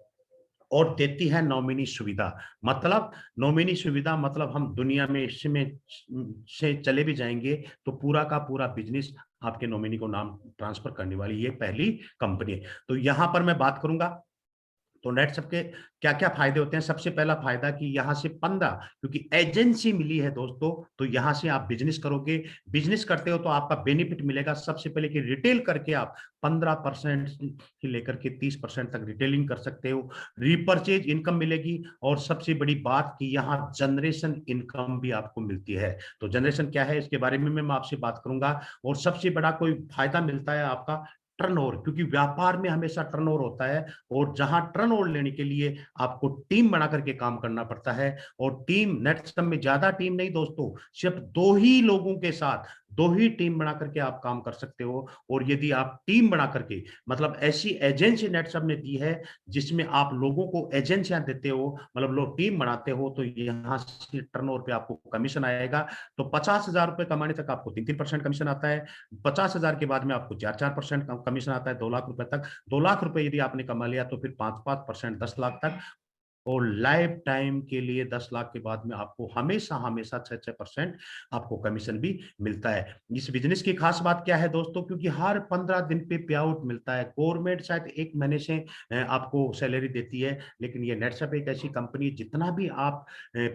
और देती है नॉमिनी सुविधा। मतलब नॉमिनी सुविधा मतलब हम दुनिया में इसमें से चले भी जाएंगे तो पूरा का पूरा बिजनेस आपके नॉमिनी को नाम ट्रांसफर करने वाली ये पहली कंपनी है। तो यहां पर मैं बात करूंगा तो नेटसप के क्या क्या फायदे होते हैं। सबसे पहला फायदा कि यहाँ से 15, क्योंकि एजेंसी मिली है दोस्तों तो यहाँ से आप बिजनेस करोगे, बिजनेस करते हो तो आपका बेनिफिट मिलेगा सबसे पहले कि रिटेल करके आप 15% से लेकर के 30% तक रिटेलिंग कर सकते हो, रीपरचेज इनकम मिलेगी। और सबसे बड़ी बात कि यहाँ जनरेशन इनकम भी आपको मिलती है। तो जनरेशन क्या है इसके बारे में मैं आपसे बात करूंगा। और सबसे बड़ा कोई फायदा मिलता है आपका टर्नओवर, क्योंकि व्यापार में हमेशा टर्नओवर होता है और जहां टर्नओवर लेने के लिए आपको टीम बना करके काम करना पड़ता है। और टीम नेटसप में ज्यादा टीम नहीं दोस्तों, सिर्फ 2 ही लोगों के साथ दो ही टीम बना करके आप काम कर सकते हो। और यदि आप टीम बना करके, मतलब ऐसी एजेंसी नेटसप ने दी है जिसमें आप लोगों को एजेंसियां देते हो, मतलब लोग टीम बनाते हो, तो यहाँ से टर्नओवर पे आपको कमीशन आएगा। तो 50,000 रुपए कमाने तक आपको 3-3% कमीशन आता है। 50,000 के बाद में आपको 4-4% कमीशन आता है 2 लाख रुपए तक। 2 लाख रुपए यदि आपने कमा लिया तो फिर 5-5% 10 लाख तक। और लाइफ टाइम के लिए 10 लाख के बाद में आपको हमेशा हमेशा 6-6% आपको कमीशन भी मिलता है। इस बिजनेस की खास बात क्या है दोस्तों, क्योंकि हर 15 दिन पे पे आउट मिलता है। गवर्नमेंट शायद 1 महीने से आपको सैलरी देती है, लेकिन ये नेटसप एक ऐसी कंपनी है, जितना भी आप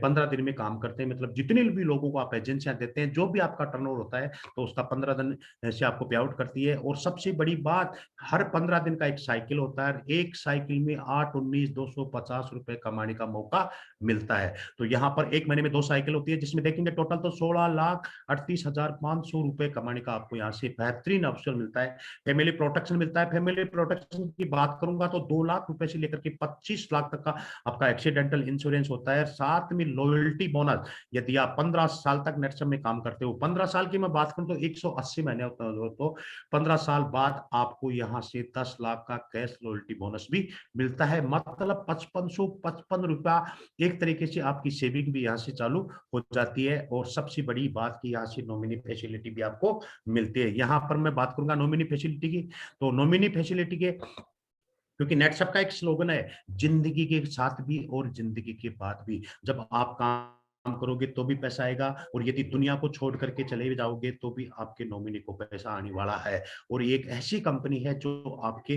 15 दिन में काम करते हैं, मतलब जितने भी लोगों को आप एजेंसियां देते हैं, जो भी आपका टर्नओवर होता है, तो उसका 15 दिन से आपको पे आउट करती है। और सबसे बड़ी बात, हर 15 दिन का एक साइकिल होता है, एक साइकिल में 8, 19, 250 रुपए कमाने का मौका मिलता है। तो यहाँ पर 1 महीने में 2 साइकिल होती है, जिसमें देखेंगे टोटल तो 16,38,500 रुपए कमाने का आपको यहाँ से बेहतरीन अवसर मिलता है। फैमिली प्रोटेक्शन मिलता है। फैमिली प्रोटेक्शन की बात करूंगा तो 2 लाख रुपए से लेकर के 25 लाख तक का आपका एक्सीडेंटल इंश्योरेंस होता है। साथ में लॉयल्टी बोनस, यदि आप 15 साल तक नेटसप में काम करते हो, 15 साल की मैं बात करूं तो 180 महीने होता है, तो 15 साल बाद आपको यहाँ से 10 लाख का कैश लॉयल्टी बोनस भी मिलता है। मतलब 5555 रुपया एक तरीके से आपकी सेविंग भी यहाँ से चालू हो जाती है। और सबसे बड़ी बात की, यहाँ से नॉमिनी फैसिलिटी भी आपको मिलती है। यहाँ पर मैं बात करूंगा नॉमिनी फैसिलिटी की, तो नॉमिनी फैसिलिटी के, क्योंकि नेटसप का एक स्लोगन है, जिंदगी के साथ भी और जिंदगी के बाद भी। जब आप काम करोगे तो भी पैसा आएगा, और यदि दुनिया को छोड़ करके चले जाओगे तो भी आपके नॉमिनी को पैसा आने वाला है। और ये एक ऐसी कंपनी है जो आपके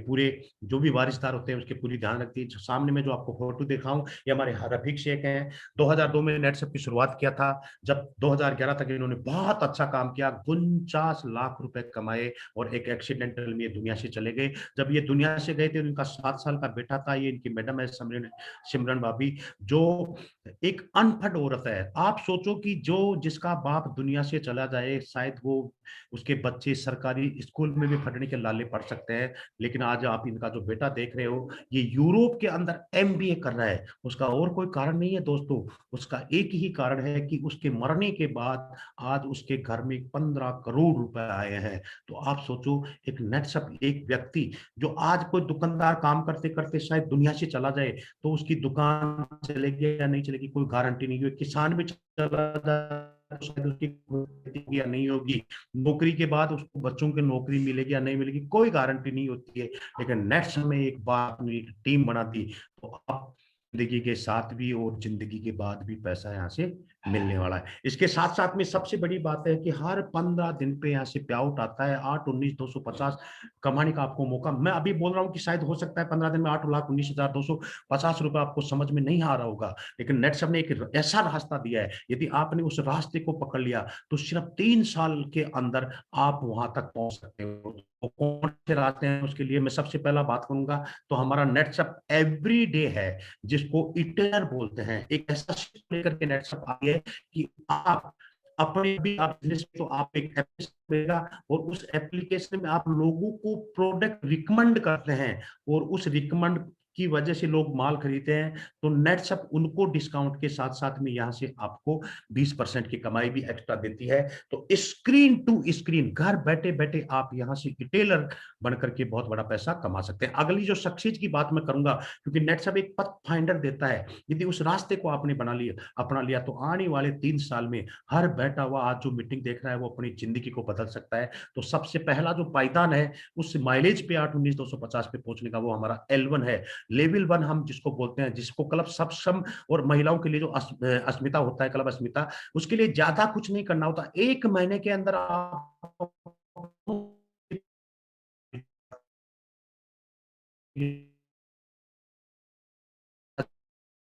पूरे जो भी वारिसदार होते हैं उसके पूरी ध्यान रखती है। सामने में जो आपको फोटो दिखाऊं, ये हमारे रफीक शेख हैं। 2002 में नेटसप की शुरुआत किया था। जब 2011 तक इन्होंने बहुत अच्छा काम किया, 49 लाख रुपए कमाए, और एक एक्सीडेंटल में ये दुनिया से चले गए। जब ये दुनिया से गए थे, उनका 7 साल का बेटा था, ये इनकी मैडम है सिमरन सिमरन भाभी, जो एक अनपढ़ औरत है। आप सोचो कि जो जिसका बाप दुनिया से चला जाए, शायद वो उसके बच्चे सरकारी स्कूल में भी पढ़ने के लाले पढ़ सकते हैं, लेकिन आज आप इनका जो बेटा देख रहे हो, ये यूरोप के अंदर एमबीए कर रहा है। उसका और कोई कारण नहीं है दोस्तों, उसका एक ही कारण है कि उसके मरने के बाद आज उसके घर में 15 करोड़ रुपए आए हैं। तो आप सोचो, एक नेटसप, एक व्यक्ति जो आज कोई दुकानदार काम करते करते शायद दुनिया से चला जाए, तो उसकी दुकान चलेगी या नहीं चलेगी कोई गारंटी नहीं है। किसान भी चला जाए तो शायद उसकी खेती या नहीं होगी। नौकरी के बाद उसको बच्चों की नौकरी मिलेगी या नहीं मिलेगी कोई गारंटी नहीं होती है। लेकिन नेक्स्ट में एक बात, एक टीम बना दी, तो आप जिंदगी के साथ भी और जिंदगी के बाद भी पैसा यहाँ से मिलने वाला है। इसके साथ साथ में सबसे बड़ी बात है कि हर 15 दिन पे यहाँ से पे आउट आता है। 8, 19, 250 कमाने का आपको मौका। मैं अभी बोल रहा हूँ कि शायद हो सकता है 15 दिन में 8,19,250 रुपए आपको समझ में नहीं आ रहा होगा, लेकिन नेटसप ने एक ऐसा रास्ता दिया है, यदि आपने उस रास्ते को पकड़ लिया तो सिर्फ 3 साल के अंदर आप वहां तक पहुंच सकते हो। तो कौन से रास्ते हैं उसके लिए मैं सबसे पहला बात करूंगा, तो हमारा नेटसप एवरी डे है, जिसको इटेनर बोलते हैं। एक ऐसा लेकर के नेटसप आई है कि आप अपने भी आप बिजनेस, तो आप एक एप्लीकेशन देगा, और उस एप्लीकेशन में आप लोगों को प्रोडक्ट रिकमेंड करते हैं, और उस रिकमेंड की वजह से लोग माल खरीदते हैं। तो नेटसप उनको डिस्काउंट के साथ साथ में यहाँ से आपको 20% की कमाई भी एक्स्ट्रा देती है। तो स्क्रीन टू स्क्रीन घर बैठे बैठे आप यहाँ से रिटेलर बनकर के बहुत बड़ा पैसा कमा सकते हैं। अगली जो सक्सेस की बात मैं करूंगा, क्योंकि नेटसप एक पथ फाइंडर देता है। यदि उस रास्ते को आपने बना लिया, अपना लिया, तो आने वाले 3 साल में हर बैठा हुआ आज जो मीटिंग देख रहा है वो अपनी जिंदगी को बदल सकता है। तो सबसे पहला जो पायदान है उस माइलेज पे 8, 19, 250 पे पहुंचने का, वो हमारा L1 है। लेवल 1 हम जिसको बोलते हैं, जिसको क्लब सक्षम और महिलाओं के लिए जो अस्मिता होता है, क्लब अस्मिता, उसके लिए ज्यादा कुछ नहीं करना होता। 1 महीने के अंदर आप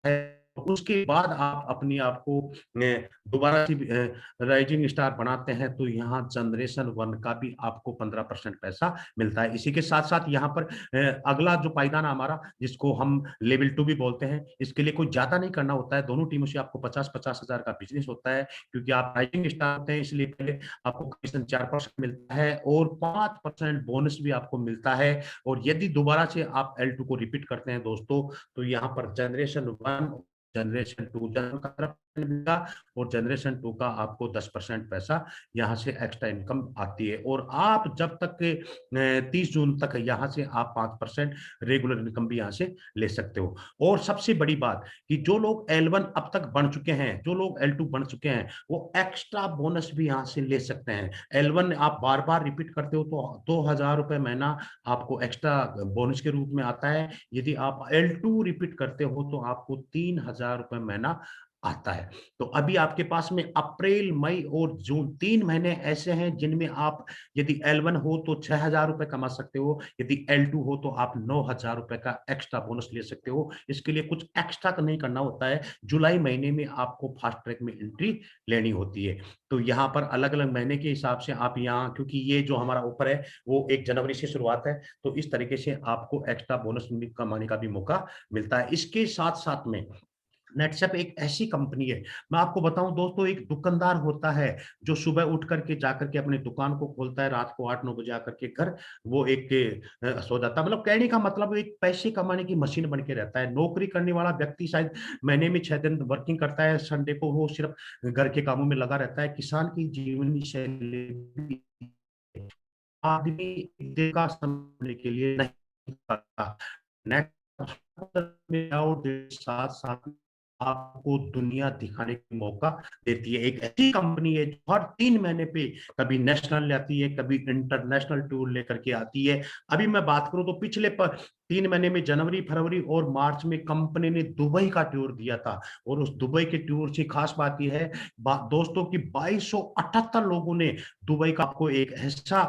है, उसके बाद आप अपने आप को दोबारा से राइजिंग स्टार बनाते हैं, तो यहाँ जनरेशन 1 का भी आपको 15% पैसा मिलता है। इसी के साथ साथ यहाँ पर अगला जो पायदान हमारा, जिसको हम लेवल 2 भी बोलते हैं, इसके लिए कोई ज्यादा नहीं करना होता है। दोनों टीमों से आपको 50-50 हजार का बिजनेस होता है, क्योंकि आप राइजिंग स्टार होते हैं, इसलिए पहले आपको कमीशन 4% मिलता है, और 5% बोनस भी आपको मिलता है। और यदि दोबारा से आप L2 को रिपीट करते हैं दोस्तों, तो यहाँ पर जनरेशन 1, जनरेशन 2, जनरेशन का का और जनरेशन 2 का आपको 10% पैसा यहाँ से एक्स्ट्रा इनकम आती है और आप जब तक 30 जून तक यहाँ से आप 5% रेगुलर इनकम भी यहाँ से ले सकते हो। और सबसे बड़ी बात कि जो लोग L1 अब तक बन चुके हैं, जो लोग L2 बन चुके हैं, वो एक्स्ट्रा बोनस भी यहाँ से ले सकते हैं। L1 आप बार-बार रिपीट करते हो तो ₹2000 महीना आपको एक्स्ट्रा बोनस के रूप में आता है। यदि आप L2 रिपीट करते हो तो आपको ₹3000 महीना आता है। तो अभी आपके पास में अप्रैल, मई और जून 3 महीने ऐसे हैं जिनमें आप यदि L1 हो तो ₹6000 कमा सकते हो, यदि L2 हो तो आप ₹9000 का एक्स्ट्रा बोनस ले सकते हो। इसके लिए कुछ एक्स्ट्रा तो नहीं करना होता है। जुलाई महीने में आपको फास्ट ट्रैक में एंट्री लेनी होती है। तो यहाँ पर अलग-अलग महीने के हिसाब से आप यहाँ क्योंकि ये जो हमारा ऑफर है वो 1 जनवरी से शुरुआत है, तो इस तरीके से आपको एक्स्ट्रा बोनस कमाने का भी मौका मिलता है। इसके साथ-साथ में नेटसेप एक ऐसी कंपनी है, मैं आपको बताऊँ दोस्तों एक दुकानदार होता है, जो सुबह उठ कर के जाकर के अपनी दुकान को खोलता है, रात को 8-9 बजे आकर के घर वो एक सो जाता है। मतलब कहने का मतलब एक पैसे कमाने की मशीन बन के रहता है। नौकरी करने वाला व्यक्ति शायद महीने में 6 दिन वर्किंग करता है, संडे को वो सिर्फ घर के कामों में लगा रहता है। किसान की जीवनी शैली आदमी एक दिन का समय के लिए नहीं करता। नेट में और साथ-साथ आपको दुनिया दिखाने का मौका देती है। एक ऐसी कंपनी है जो हर 3 महीने पे कभी नेशनल आती है, कभी इंटरनेशनल टूर लेकर के आती है। अभी मैं बात करूँ तो पिछले 3 महीने में जनवरी, फरवरी और मार्च में कंपनी ने दुबई का टूर दिया था और उस दुबई के टूर से खास बात ये है दोस्तों कि 2278 लोगों ने दुबई का आपको एक ऐसा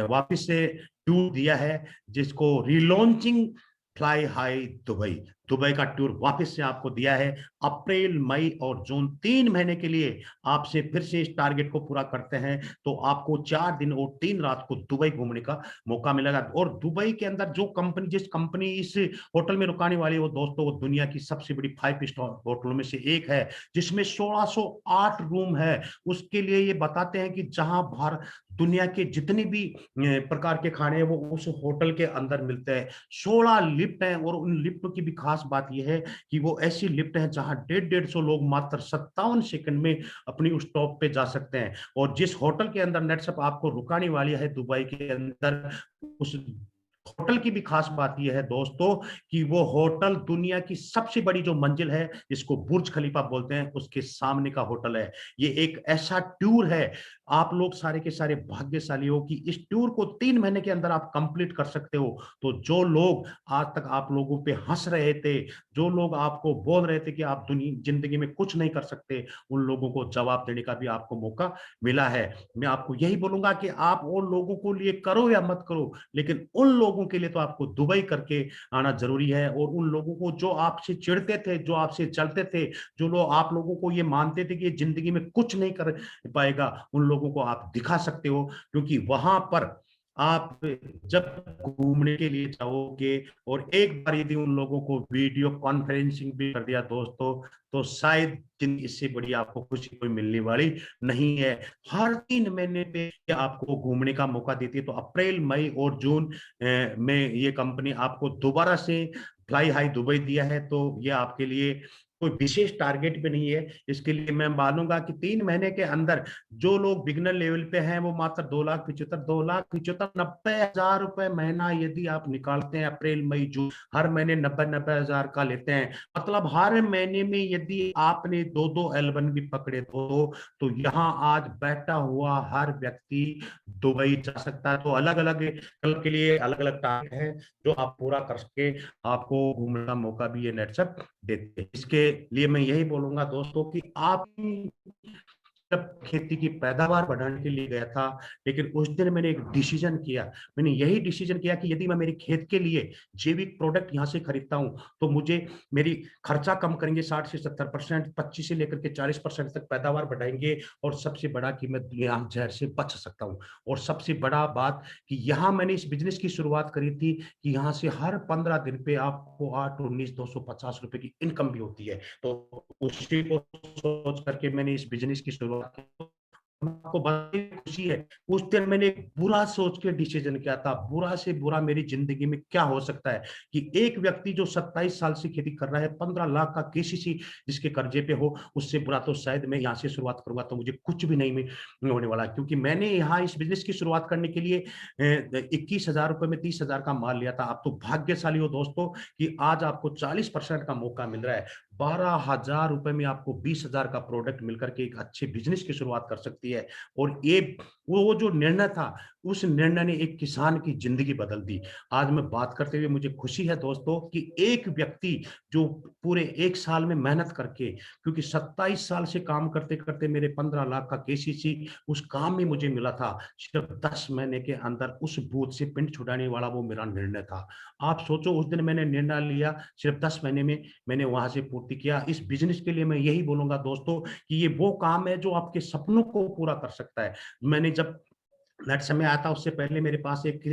वापिस से टूर दिया है जिसको रिलॉन्चिंग फ्लाई हाई दुबई दुबई का टूर वापस से आपको दिया है। अप्रैल, मई और जून 3 महीने के लिए आपसे फिर से इस टारगेट को पूरा करते हैं तो आपको 4 दिन और 3 रात को दुबई घूमने का मौका मिलेगा और दुबई के अंदर जिस कंपनी इस होटल में रुकाने वाली है वो दोस्तों वो दुनिया की सबसे बड़ी 5 स्टार होटलों में से एक है जिसमें 1608 रूम है। उसके लिए ये बताते हैं कि जहां बाहर दुनिया के जितने भी प्रकार के खाने हैं वो उस होटल के अंदर मिलते हैं। 16 लिफ्ट हैं और उन लिफ्टों की भी खास बात यह है कि वो ऐसी लिफ्ट है जहां 150 लोग मात्र 57 सेकंड में अपनी उस टॉप पे जा सकते हैं और जिस होटल के अंदर नेटसप आपको रुकाने वाली है दुबई के अंदर उस होटल की भी खास बात यह है दोस्तों कि वो होटल दुनिया की सबसे बड़ी जो मंजिल है जिसको बुर्ज खलीफा बोलते हैं उसके सामने का होटल है। ये एक ऐसा टूर है आप लोग सारे के सारे भाग्यशाली हो कि इस टूर को 3 महीने के अंदर आप कंप्लीट कर सकते हो। तो जो लोग आज तक आप लोगों पे हंस रहे थे, जो लोग आपको बोल रहे थे कि आप जिंदगी में कुछ नहीं कर सकते, उन लोगों को जवाब देने का भी आपको मौका मिला है। मैं आपको यही बोलूंगा कि आप उन लोगों को लिए करो या मत करो, लेकिन उन लोगों के लिए तो आपको दुबई करके आना जरूरी है और उन लोगों को जो आपसे चिढ़ते थे, जो आपसे चलते थे, जो लोग आप लोगों को ये मानते थे कि जिंदगी में कुछ नहीं कर पाएगा, उन लोगों को आप दिखा सकते हो क्योंकि वहां पर आप जब घूमने के लिए जाओगे और एक बार यदि उन लोगों को वीडियो कॉन्फ्रेंसिंग भी कर दिया दोस्तों तो शायद जिंदगी इससे बड़ी आपको खुशी कोई मिलने वाली नहीं है। हर 3 महीने पे आपको घूमने का मौका देती है तो अप्रैल, मई और जून में ये कंपनी आपको दोबारा से फ्लाई हाई दुबई दिया है तो ये आपके लिए कोई विशेष टारगेट भी नहीं है। इसके लिए मैं मानूंगा कि 3 महीने के अंदर जो लोग बिगनर लेवल पे हैं वो मात्र 2,75,000 ₹90,000 महीना यदि आप निकालते हैं अप्रैल, मई, जून हर महीने 90,000 हजार का लेते हैं मतलब हर महीने में यदि आपने 2-2 L1 भी पकड़े तो यहाँ आज बैठा हुआ हर व्यक्ति दुबई जा सकता है। तो अलग-अलग कल के लिए अलग-अलग टारगेट है जो आप पूरा कर सके आपको घूमने का मौका भी ये नेटसेप देते हैं। इसके लिए मैं यही बोलूंगा दोस्तों कि आप जब खेती की पैदावार बढ़ाने के लिए गया था लेकिन उस दिन मैंने एक डिसीजन किया। मैंने यही डिसीजन किया कि यदि मैं मेरे खेत के लिए जैविक प्रोडक्ट यहाँ से खरीदता हूँ तो मुझे मेरी खर्चा कम करेंगे 60 से 70%, 25 से लेकर के 40% तक पैदावार बढ़ाएंगे और सबसे बड़ा कि मैं यहाँ जहर से बच सकता हूँ। और सबसे बड़ा बात कि यहाँ मैंने इस बिजनेस की शुरुआत करी थी कि यहाँ से हर 15 दिन पे आपको 8-19 ₹250 की इनकम भी होती है। तो उसी को सोच करके मैंने इस बिजनेस की शुरुआत की। आपको बड़ी खुशी है, उस दिन मैंने एक बुरा सोच के डिसीजन किया था, बुरा से बुरा मेरी ज़िंदगी में क्या हो सकता है कि एक व्यक्ति जो 27 साल से खेती कर रहा है, 15 लाख का केसीसी जिसके कर्जे पे हो, उससे बुरा तो शायद मैं यहाँ से शुरुआत करूँगा तो मुझे कुछ भी नहीं होने वाला, क्योंकि मैंने यहाँ इस बिज़नेस की शुरुआत करने के लिए 21,000 रुपए में 30,000 का माल लिया था। आप तो भाग्यशाली हो दोस्तों कि आज आपको 40% का मौका मिल रहा है। 12,000 रुपए में आपको 20,000 का प्रोडक्ट मिलकर के एक अच्छे बिज़नेस की शुरुआत कर सकती है। और ये वो जो निर्णय था, उस निर्णय ने एक किसान की ज़िंदगी बदल दी। आज मैं बात करते हुए मुझे खुशी है दोस्तों कि एक व्यक्ति जो पूरे 1 साल में मेहनत करके, क्योंकि 27 साल से काम करते-करते मेरे 15 लाख का केसीसी उस काम में मुझे मिला था। सिर्फ 10 महीने के अंदर उस बोझ से पिंड छुड़ाने वाला वो मेरा निर्णय था। आप सोचो उस दिन मैंने निर्णय लिया, सिर्फ 10 महीने में मैंने वहाँ से पूर्ति किया। इस बिज़नेस के लिए मैं यही बोलूँगा दोस्तों कि ये वो काम है जो आपके सपनों को पूरा कर सकता है। मैंने जब नेट समय आया था उससे पहले मेरे पास एक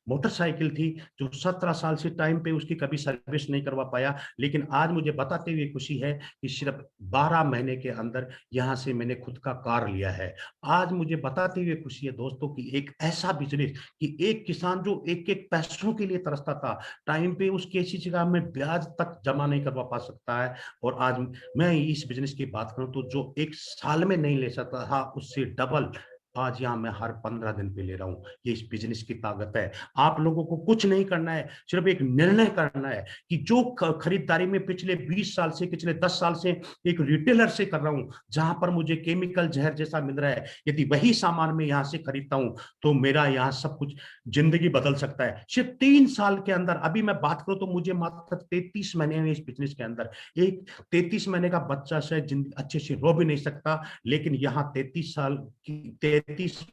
मोटरसाइकिल थी जो 17 साल से टाइम पे उसकी कभी सर्विस नहीं करवा पाया। लेकिन आज मुझे बताते हुए खुशी है कि सिर्फ 12 महीने के अंदर यहाँ से मैंने खुद का कार लिया है। आज मुझे बताते हुए खुशी है दोस्तों कि एक ऐसा बिज़नेस कि एक किसान जो एक-एक पैसों के लिए तरसता था, टाइम पे उस केसीसी का मैं ब्याज तक जमा नहीं करवा पा सकता है, और आज मैं इस बिज़नेस की बात करूँ तो जो 1 साल में नहीं ले सकता था उससे डबल आज यहाँ मैं हर 15 दिन पे ले रहा हूँ। ये इस बिज़नेस की ताकत है। आप लोगों को कुछ नहीं करना है, सिर्फ़ एक निर्णय करना है कि जो ख खरीदारी में पिछले 20 साल से, पिछले 10 साल से एक रिटेलर से कर रहा हूँ, जहाँ पर मुझे केमिकल ज़हर जैसा मिल रहा है, यदि वही सामान मैं यहाँ से खरीदता हूँ, तो मेरा यहाँ सब कुछ ज़िंदगी बदल सकता है। सिर्फ़ 3 साल के अंदर, अभी मैं बात करूँ तो मुझे मात्र 33 महीने हैं इस बिज़नेस के अंदर। एक 33 महीने का बच्चा शायद अच्छे से रो भी नहीं सकता, लेकिन यहाँ 33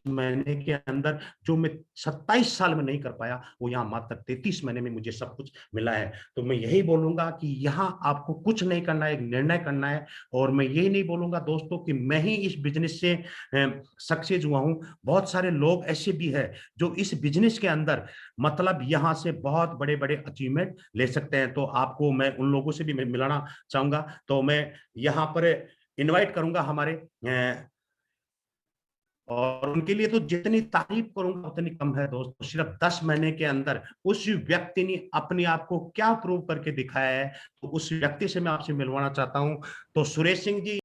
महीने के अंदर जो मैं 27 साल में नहीं कर पाया, वो यहाँ मात्र 33 महीने में मुझे सब कुछ मिला है। तो मैं यही बोलूँगा कि यहाँ आपको कुछ नहीं करना है, एक निर्णय करना है, और मैं यही नहीं बोलूँगा दोस्तों कि मैं ही इस बिज़नेस से सक्सेस हुआ हूँ। बहुत सारे लोग ऐसे भी हैं, जो इस बिज़नेस के अंदर मतलब यहाँ से बहुत बड़े-बड़े अचीवमेंट ले सकते हैं। तो आपको मैं उन लोगों से भी मैं मिलाना चाहूँगा। तो मैं यहाँ पर इनवाइट करूँगा हमारे और उनके लिए तो जितनी तारीफ करूँगा उतनी कम है दोस्तों। सिर्फ 10 महीने के अंदर उस व्यक्ति ने अपने आप को क्या प्रूव करके दिखाया है, तो उस व्यक्ति से मैं आपसे मिलवाना चाहता हूँ। तो सुरेश सिंह जी